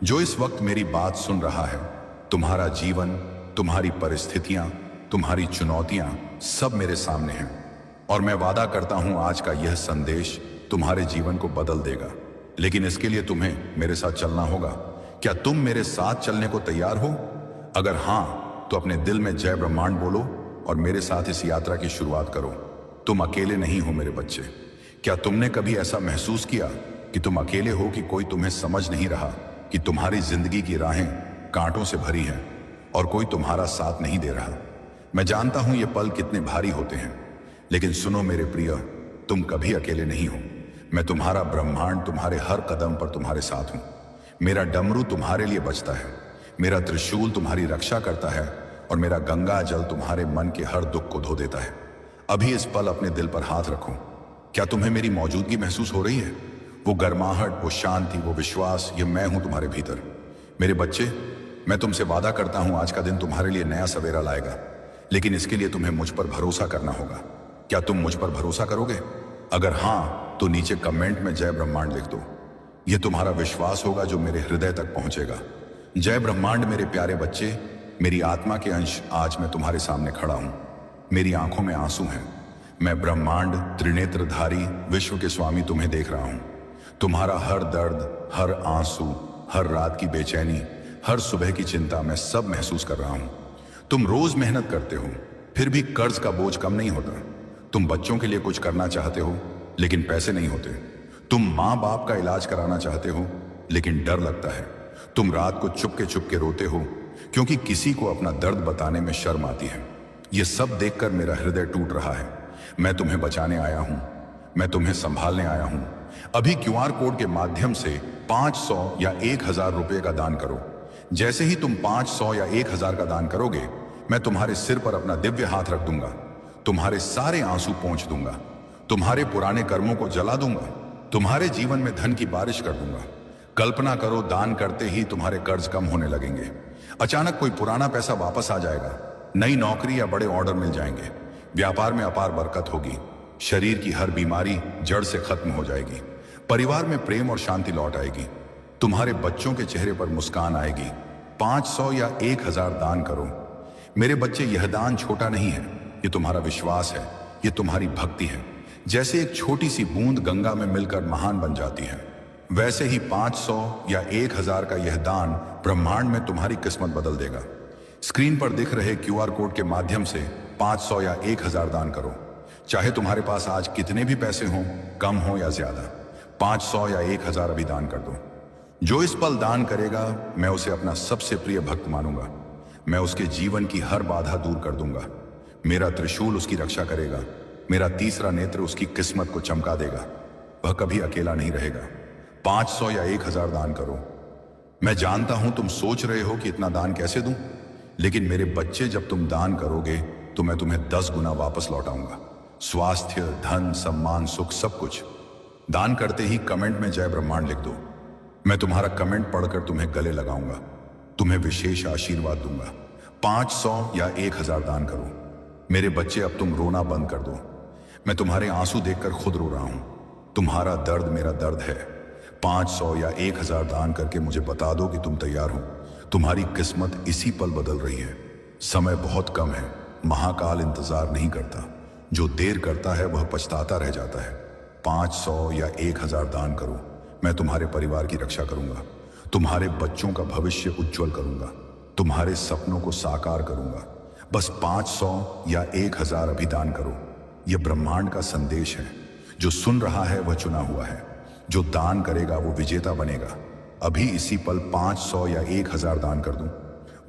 जो इस वक्त मेरी बात सुन रहा है। तुम्हारा जीवन, तुम्हारी परिस्थितियां, तुम्हारी चुनौतियां सब मेरे सामने हैं, और मैं वादा करता हूं आज का यह संदेश तुम्हारे जीवन को बदल देगा। लेकिन इसके लिए तुम्हें मेरे साथ चलना होगा। क्या तुम मेरे साथ चलने को तैयार हो? अगर हां, तो अपने दिल में जय ब्रह्मांड बोलो और मेरे साथ इस यात्रा की शुरुआत करो। तुम अकेले नहीं हो मेरे बच्चे। क्या तुमने कभी ऐसा महसूस किया कि तुम अकेले हो, कि कोई तुम्हें समझ नहीं रहा, कि तुम्हारी जिंदगी की राहें कांटों से भरी हैं और कोई तुम्हारा साथ नहीं दे रहा? मैं जानता हूं ये पल कितने भारी होते हैं, लेकिन सुनो मेरे प्रिय, तुम कभी अकेले नहीं हो। मैं तुम्हारा ब्रह्मांड तुम्हारे हर कदम पर तुम्हारे साथ हूं। मेरा डमरू तुम्हारे लिए बचता है, मेरा त्रिशूल तुम्हारी रक्षा करता है और मेरा गंगा जल तुम्हारे मन के हर दुख को धो देता है। अभी इस पल अपने दिल पर हाथ रखो। क्या तुम्हें मेरी मौजूदगी महसूस हो रही है? वो गर्माहट, वो शांति, वो विश्वास, ये मैं हूं तुम्हारे भीतर। मेरे बच्चे, मैं तुमसे वादा करता हूं आज का दिन तुम्हारे लिए नया सवेरा लाएगा, लेकिन इसके लिए तुम्हें मुझ पर भरोसा करना होगा। क्या तुम मुझ पर भरोसा करोगे? अगर हां, तो नीचे कमेंट में जय ब्रह्मांड लिख दो। यह तुम्हारा विश्वास होगा जो मेरे हृदय तक पहुंचेगा। जय ब्रह्मांड मेरे प्यारे बच्चे, मेरी आत्मा के अंश, आज मैं तुम्हारे सामने खड़ा हूं। मेरी आंखों में आंसू हैं। मैं ब्रह्मांड त्रिनेत्रधारी विश्व के स्वामी तुम्हें देख रहा हूं। तुम्हारा हर दर्द, हर आंसू, हर रात की बेचैनी, हर सुबह की चिंता मैं सब महसूस कर रहा हूं। तुम रोज मेहनत करते हो, फिर भी कर्ज का बोझ कम नहीं होता। तुम बच्चों के लिए कुछ करना चाहते हो, लेकिन पैसे नहीं होते। तुम माँ बाप का इलाज कराना चाहते हो, लेकिन डर लगता है। तुम रात को चुप के रोते हो, क्योंकि किसी को अपना दर्द बताने में शर्म आती है। यह सब देखकर मेरा हृदय टूट रहा है। मैं तुम्हें बचाने आया हूं, मैं तुम्हें संभालने आया हूं। अभी क्यूआर कोड के माध्यम से 500 या 1000 रुपए का दान करो। जैसे ही तुम 500 या 1000 का दान करोगे, मैं तुम्हारे सिर पर अपना दिव्य हाथ रख दूंगा, तुम्हारे सारे आंसू पोंछ दूंगा, तुम्हारे पुराने कर्मों को जला दूंगा, तुम्हारे जीवन में धन की बारिश कर दूंगा। कल्पना करो, दान करते ही तुम्हारे कर्ज कम होने लगेंगे। अचानक कोई पुराना पैसा वापस आ जाएगा, नई नौकरी या बड़े ऑर्डर मिल जाएंगे, व्यापार में अपार बरकत होगी, शरीर की हर बीमारी जड़ से खत्म हो जाएगी, परिवार में प्रेम और शांति लौट आएगी, तुम्हारे बच्चों के चेहरे पर मुस्कान आएगी। 500 या 1000 दान करो। मेरे बच्चे, यह दान छोटा नहीं है, ये तुम्हारा विश्वास है, ये तुम्हारी भक्ति है। जैसे एक छोटी सी बूंद गंगा में मिलकर महान बन जाती है, वैसे ही 500 या 1000 का यह दान ब्रह्मांड में तुम्हारी किस्मत बदल देगा। स्क्रीन पर दिख रहे क्यूआर कोड के माध्यम से 500 या 1000 दान करो। चाहे तुम्हारे पास आज कितने भी पैसे हों, कम हो या ज्यादा, 500 या 1000 अभी दान कर दो। जो इस पल दान करेगा, मैं उसे अपना सबसे प्रिय भक्त मानूंगा। मैं उसके जीवन की हर बाधा दूर कर दूंगा। मेरा त्रिशूल उसकी रक्षा करेगा, मेरा तीसरा नेत्र उसकी किस्मत को चमका देगा। वह कभी अकेला नहीं रहेगा। 500 या 1000 दान करो। मैं जानता हूं तुम सोच रहे हो कि इतना दान कैसे दूं, लेकिन मेरे बच्चे, जब तुम दान करोगे तो मैं तुम्हें 10 गुना वापस लौटाऊंगा। स्वास्थ्य, धन, सम्मान, सुख, सब कुछ। दान करते ही कमेंट में जय ब्रह्मांड लिख दो। मैं तुम्हारा कमेंट पढ़कर तुम्हें गले लगाऊंगा, तुम्हें विशेष आशीर्वाद दूंगा। 500 या 1000 दान करो। मेरे बच्चे, अब तुम रोना बंद कर दो। मैं तुम्हारे आंसू देखकर खुद रो रहा हूं। तुम्हारा दर्द मेरा दर्द है। 500 या 1000 दान करके मुझे बता दो कि तुम तैयार हो। तुम्हारी किस्मत इसी पल बदल रही है। समय बहुत कम है। महाकाल इंतजार नहीं करता, जो देर करता है वह पछताता रह जाता है। 500 या 1000 दान करो। मैं तुम्हारे परिवार की रक्षा करूंगा, तुम्हारे बच्चों का भविष्य उज्जवल करूंगा, तुम्हारे सपनों को साकार करूंगा। बस 500 या 1000 अभी दान करो। यह ब्रह्मांड का संदेश है। जो सुन रहा है वह चुना हुआ है, जो दान करेगा वो विजेता बनेगा। अभी इसी पल 500 या 1000 दान कर दूं।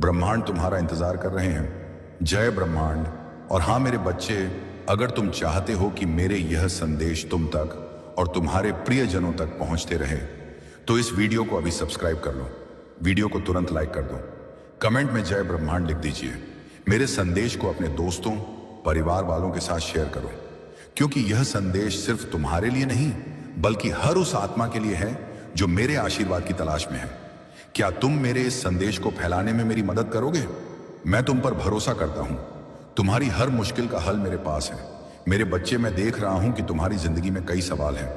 ब्रह्मांड तुम्हारा इंतजार कर रहे हैं। जय ब्रह्मांड। और हाँ मेरे बच्चे, अगर तुम चाहते हो कि मेरे यह संदेश तुम तक और तुम्हारे प्रियजनों तक पहुंचते रहे, तो इस वीडियो को अभी सब्सक्राइब कर लो, वीडियो को तुरंत लाइक कर दो, कमेंट में जय ब्रह्मांड लिख दीजिए। मेरे संदेश को अपने दोस्तों, परिवार वालों के साथ शेयर करो, क्योंकि यह संदेश सिर्फ तुम्हारे लिए नहीं, बल्कि हर उस आत्मा के लिए है जो मेरे आशीर्वाद की तलाश में है। क्या तुम मेरे इस संदेश को फैलाने में मेरी मदद करोगे? मैं तुम पर भरोसा करता हूं। तुम्हारी हर मुश्किल का हल मेरे पास है। मेरे बच्चे, मैं देख रहा हूं कि तुम्हारी जिंदगी में कई सवाल हैं।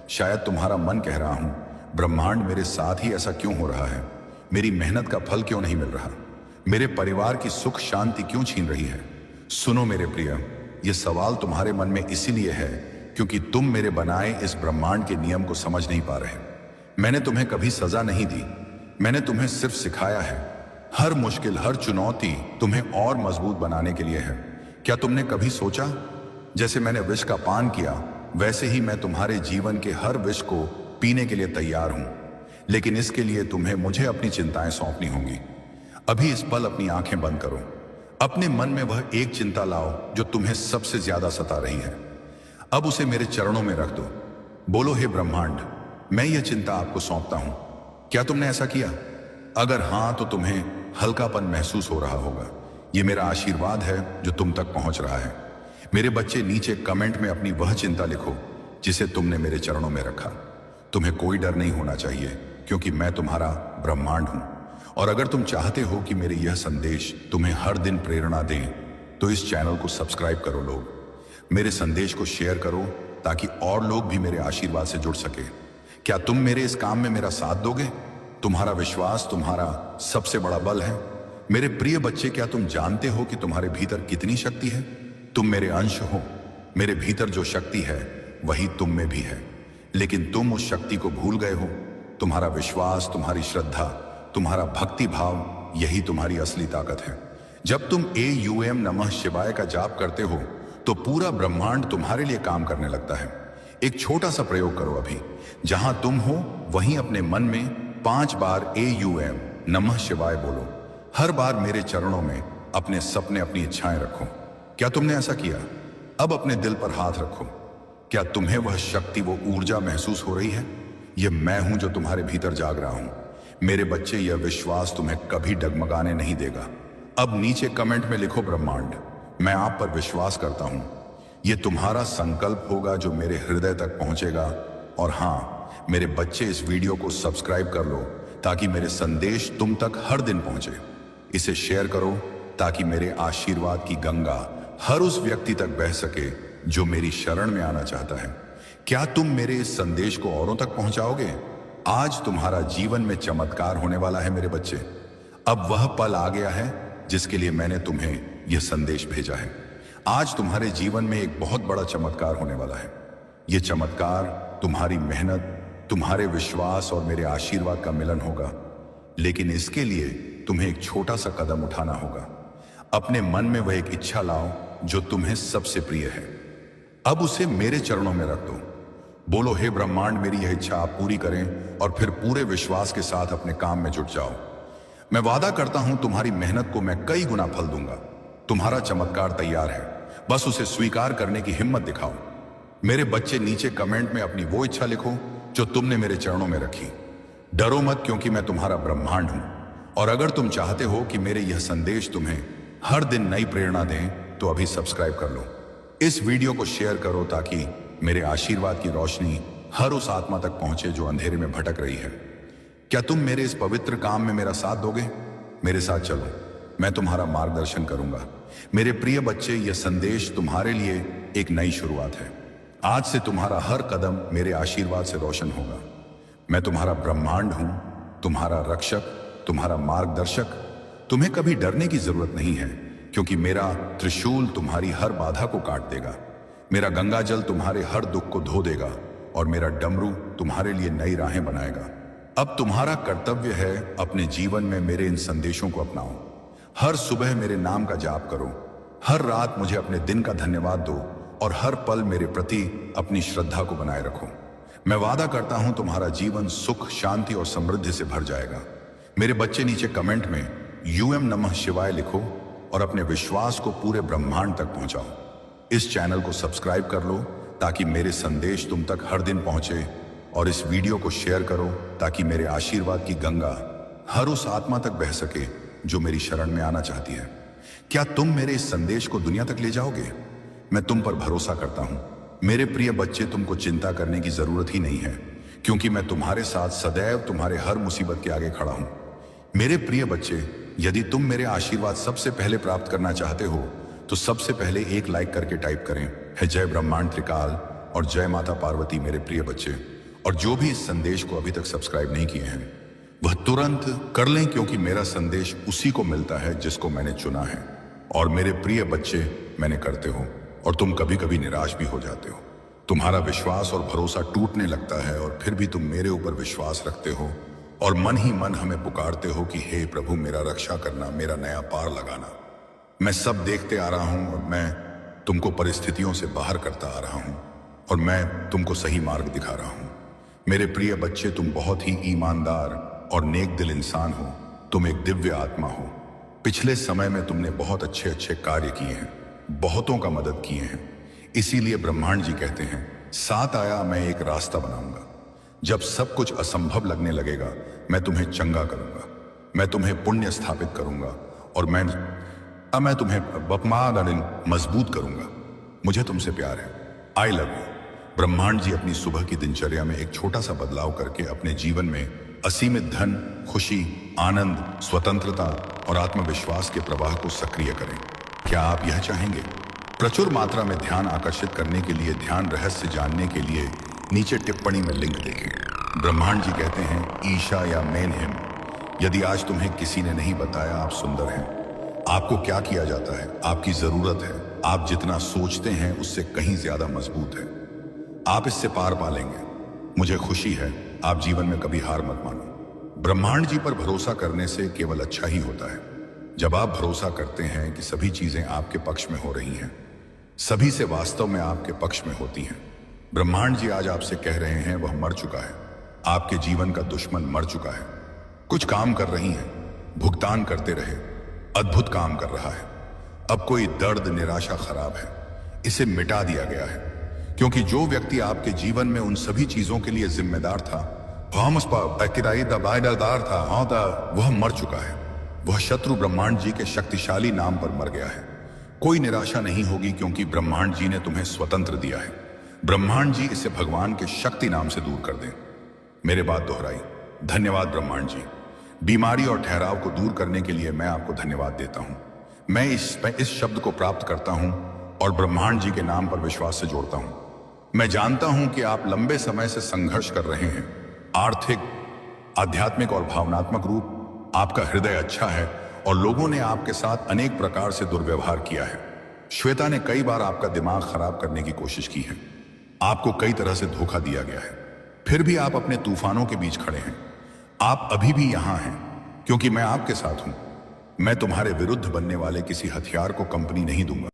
शायद तुम्हारा मन कह रहा हूं, ब्रह्मांड मेरे साथ ही ऐसा क्यों हो रहा है? मेरी मेहनत का फल क्यों नहीं मिल रहा? मेरे परिवार की सुख शांति क्यों छीन रही है? सुनो मेरे प्रिय, यह सवाल तुम्हारे मन में इसीलिए है क्योंकि तुम मेरे बनाए इस ब्रह्मांड के नियम को समझ नहीं पा रहे। मैंने तुम्हें कभी सजा नहीं दी, मैंने तुम्हें सिर्फ सिखाया है। हर मुश्किल, हर चुनौती तुम्हें और मजबूत बनाने के लिए है। क्या तुमने कभी सोचा, जैसे मैंने विष का पान किया, वैसे ही मैं तुम्हारे जीवन के हर विष को पीने के लिए तैयार हूं। लेकिन इसके लिए तुम्हें मुझे अपनी चिंताएं सौंपनी होंगी। अभी इस पल अपनी आंखें बंद करो। अपने मन में वह एक चिंता लाओ जो तुम्हें सबसे ज्यादा सता रही है। अब उसे मेरे चरणों में रख दो। बोलो, हे ब्रह्मांड, मैं यह चिंता आपको सौंपता हूं। क्या तुमने ऐसा किया? अगर हाँ तो तुम्हें हल्कापन महसूस हो रहा होगा। ये मेरा आशीर्वाद है जो तुम तक पहुंच रहा है। मेरे बच्चे, नीचे कमेंट में अपनी वह चिंता लिखो जिसे तुमने मेरे चरणों में रखा। तुम्हें कोई डर नहीं होना चाहिए, क्योंकि मैं तुम्हारा ब्रह्मांड हूं। और अगर तुम चाहते हो कि मेरे यह संदेश तुम्हें हर दिन प्रेरणा दें, तो इस चैनल को सब्सक्राइब करो। लोग मेरे संदेश को शेयर करो ताकि और लोग भी मेरे आशीर्वाद से जुड़ सके। क्या तुम मेरे इस काम में मेरा साथ दोगे? तुम्हारा विश्वास तुम्हारा सबसे बड़ा बल है। मेरे प्रिय बच्चे, क्या तुम जानते हो कि तुम्हारे भीतर कितनी शक्ति है? तुम मेरे अंश हो। मेरे भीतर जो शक्ति है वही तुम में भी है, लेकिन तुम उस शक्ति को भूल गए हो। तुम्हारा विश्वास, तुम्हारी श्रद्धा, तुम्हारा भक्ति भाव, यही तुम्हारी असली ताकत है। जब तुम AUM नमः शिवाय का जाप करते हो तो पूरा ब्रह्मांड तुम्हारे लिए काम करने लगता है। एक छोटा सा प्रयोग करो। अभी जहां तुम हो वहीं अपने मन में 5 बार AUM नमः शिवाय बोलो। हर बार मेरे चरणों में अपने सपने, अपनी इच्छाएं रखो। क्या तुमने ऐसा किया? अब अपने दिल पर हाथ रखो। क्या तुम्हें वह शक्ति, वो ऊर्जा महसूस हो रही है? यह मैं हूं जो तुम्हारे भीतर जाग रहा हूं। मेरे बच्चे, यह विश्वास तुम्हें कभी डगमगाने नहीं देगा। अब नीचे कमेंट में लिखो, ब्रह्मांड, मैं आप पर विश्वास करता हूं। यह तुम्हारा संकल्प होगा जो मेरे हृदय तक पहुंचेगा। और हां, मेरे बच्चे, इस वीडियो को सब्सक्राइब कर लो ताकि मेरे संदेश तुम तक हर दिन पहुंचे। इसे शेयर करो ताकि मेरे आशीर्वाद की गंगा हर उस व्यक्ति तक बह सके जो मेरी शरण में आना चाहता है। क्या तुम मेरे इस संदेश को औरों तक पहुंचाओगे? आज तुम्हारा जीवन में चमत्कार होने वाला है मेरे बच्चे। अब वह पल आ गया है जिसके लिए मैंने तुम्हें यह संदेश भेजा है। आज तुम्हारे जीवन में एक बहुत बड़ा चमत्कार होने वाला है। यह चमत्कार तुम्हारी मेहनत, तुम्हारे विश्वास और मेरे आशीर्वाद का मिलन होगा। लेकिन इसके लिए तुम्हें एक छोटा सा कदम उठाना होगा। अपने मन में वह एक इच्छा लाओ जो तुम्हें सबसे प्रिय है। अब उसे मेरे चरणों में रख दो। बोलो, हे ब्रह्मांड, मेरी यह इच्छा आप पूरी करें। और फिर पूरे विश्वास के साथ अपने काम में जुट जाओ। मैं वादा करता हूं तुम्हारी मेहनत को मैं कई गुना फल दूंगा। तुम्हारा चमत्कार तैयार है, बस उसे स्वीकार करने की हिम्मत दिखाओ। मेरे बच्चे, नीचे कमेंट में अपनी वो इच्छा लिखो जो तुमने मेरे चरणों में रखी। डरो मत, क्योंकि मैं तुम्हारा ब्रह्मांड हूं। और अगर तुम चाहते हो कि मेरे यह संदेश तुम्हें हर दिन नई प्रेरणा दें, तो अभी सब्सक्राइब कर लो। इस वीडियो को शेयर करो ताकि मेरे आशीर्वाद की रोशनी हर उस आत्मा तक पहुंचे जो अंधेरे में भटक रही है। क्या तुम मेरे इस पवित्र काम में मेरा साथ दोगे? मेरे साथ चलो, मैं तुम्हारा मार्गदर्शन करूंगा। मेरे प्रिय बच्चे, यह संदेश तुम्हारे लिए एक नई शुरुआत है। आज से तुम्हारा हर कदम मेरे आशीर्वाद से रोशन होगा। मैं तुम्हारा ब्रह्मांड हूं, तुम्हारा रक्षक, तुम्हारा मार्गदर्शक। तुम्हें कभी डरने की जरूरत नहीं है, क्योंकि मेरा त्रिशूल तुम्हारी हर बाधा को काट देगा। मेरा गंगा जल तुम्हारे हर दुख को धो देगा और मेरा डमरू तुम्हारे लिए नई राहें बनाएगा। अब तुम्हारा कर्तव्य है अपने जीवन में मेरे इन संदेशों को अपनाओ। हर सुबह मेरे नाम का जाप करो। हर रात मुझे अपने दिन का धन्यवाद दो और हर पल मेरे प्रति अपनी श्रद्धा को बनाए रखो। मैं वादा करता हूं तुम्हारा जीवन सुख, शांति और समृद्धि से भर जाएगा। मेरे बच्चे, नीचे कमेंट में UM नमः शिवाय लिखो और अपने विश्वास को पूरे ब्रह्मांड तक पहुंचाओ। इस चैनल को सब्सक्राइब कर लो ताकि मेरे संदेश तुम तक हर दिन पहुंचे। और इस वीडियो को शेयर करो ताकि मेरे आशीर्वाद की गंगा हर उस आत्मा तक बह सके जो मेरी शरण में आना चाहती है। क्या तुम मेरे इस संदेश को दुनिया तक ले जाओगे? मैं तुम पर भरोसा करता हूं। मेरे प्रिय बच्चे, तुमको चिंता करने की जरूरत ही नहीं है, क्योंकि मैं तुम्हारे साथ सदैव तुम्हारे हर मुसीबत के आगे खड़ा हूं। मेरे प्रिय बच्चे, यदि तुम मेरे आशीर्वाद सबसे पहले प्राप्त करना चाहते हो तो सबसे पहले एक लाइक करके टाइप करें है जय ब्रह्मांड त्रिकाल और जय माता पार्वती। मेरे प्रिय बच्चे, और जो भी इस संदेश को अभी तक सब्सक्राइब नहीं किए हैं वह तुरंत कर लें, क्योंकि मेरा संदेश उसी को मिलता है जिसको मैंने चुना है। और मेरे प्रिय बच्चे, मैंने करते हो और तुम कभी कभी निराश भी हो जाते हो। तुम्हारा विश्वास और भरोसा टूटने लगता है और फिर भी तुम मेरे ऊपर विश्वास रखते हो और मन ही मन हमें पुकारते हो कि हे प्रभु, मेरा रक्षा करना, मेरा नया पार लगाना। मैं सब देखते आ रहा हूं और मैं तुमको परिस्थितियों से बाहर करता आ रहा हूं और मैं तुमको सही मार्ग दिखा रहा हूं। मेरे प्रिय बच्चे, तुम बहुत ही ईमानदार और नेक दिल इंसान हो। तुम एक दिव्य आत्मा हो। पिछले समय में तुमने बहुत अच्छे अच्छे कार्य किए हैं, बहुतों का मदद किए हैं। इसीलिए ब्रह्मांड जी कहते हैं, साथ आया मैं एक रास्ता बनाऊंगा। जब सब कुछ असंभव लगने लगेगा, मैं तुम्हें चंगा करूंगा, मैं तुम्हें पुण्य स्थापित करूंगा और मैं तुम्हें मजबूत करूंगा। मुझे तुमसे प्यार है। I love you. ब्रह्मांड जी अपनी सुबह की दिनचर्या में एक छोटा सा बदलाव करके अपने जीवन में असीमित धन, खुशी, आनंद, स्वतंत्रता और आत्मविश्वास के प्रवाह को सक्रिय करें। क्या आप यह चाहेंगे? प्रचुर मात्रा में ध्यान आकर्षित करने के लिए ध्यान रहस्य जानने के लिए नीचे टिप्पणी में लिंक देखें। ब्रह्मांड जी कहते हैं, ईशा या मेन हिम, यदि आज तुम्हें किसी ने नहीं बताया आप सुंदर हैं, आपको क्या किया जाता है, आपकी जरूरत है, आप जितना सोचते हैं उससे कहीं ज्यादा मजबूत है, आप इससे पार पालेंगे। मुझे खुशी है, आप जीवन में कभी हार मत मानो। ब्रह्मांड जी पर भरोसा करने से केवल अच्छा ही होता है। जब आप भरोसा करते हैं कि सभी चीजें आपके पक्ष में हो रही हैं, सभी से वास्तव में आपके पक्ष में होती हैं। ब्रह्मांड जी आज आपसे कह रहे हैं, वह मर चुका है, आपके जीवन का दुश्मन मर चुका है। कुछ काम कर रही हैं, भुगतान करते रहे, अद्भुत काम कर रहा है। अब कोई दर्द, निराशा खराब है, इसे मिटा दिया गया है, क्योंकि जो व्यक्ति आपके जीवन में उन सभी चीजों के लिए जिम्मेदार था, वह मर चुका है। वह शत्रु ब्रह्मांड जी के शक्तिशाली नाम पर मर गया है। कोई निराशा नहीं होगी, क्योंकि ब्रह्मांड जी ने तुम्हें स्वतंत्र दिया है। ब्रह्मांड जी इसे भगवान के शक्ति नाम से दूर कर दें। मेरे बात दोहराई। धन्यवाद ब्रह्मांड जी। बीमारी और ठहराव को दूर करने के लिए मैं आपको धन्यवाद देता हूं। मैं इस शब्द को प्राप्त करता हूं और ब्रह्मांड जी के नाम पर विश्वास से जोड़ता हूं। मैं जानता हूं कि आप लंबे समय से संघर्ष कर रहे हैं। आर्थिक, आध्यात्मिक और भावनात्मक रूप आपका हृदय अच्छा है और लोगों ने आपके साथ अनेक प्रकार से दुर्व्यवहार किया है। श्वेता ने कई बार आपका दिमाग खराब करने की कोशिश की है। आपको कई तरह से धोखा दिया गया है, फिर भी आप अपने तूफानों के बीच खड़े हैं। आप अभी भी यहां हैं क्योंकि मैं आपके साथ हूं। मैं तुम्हारे विरुद्ध बनने वाले किसी हथियार को कंपनी नहीं दूंगा।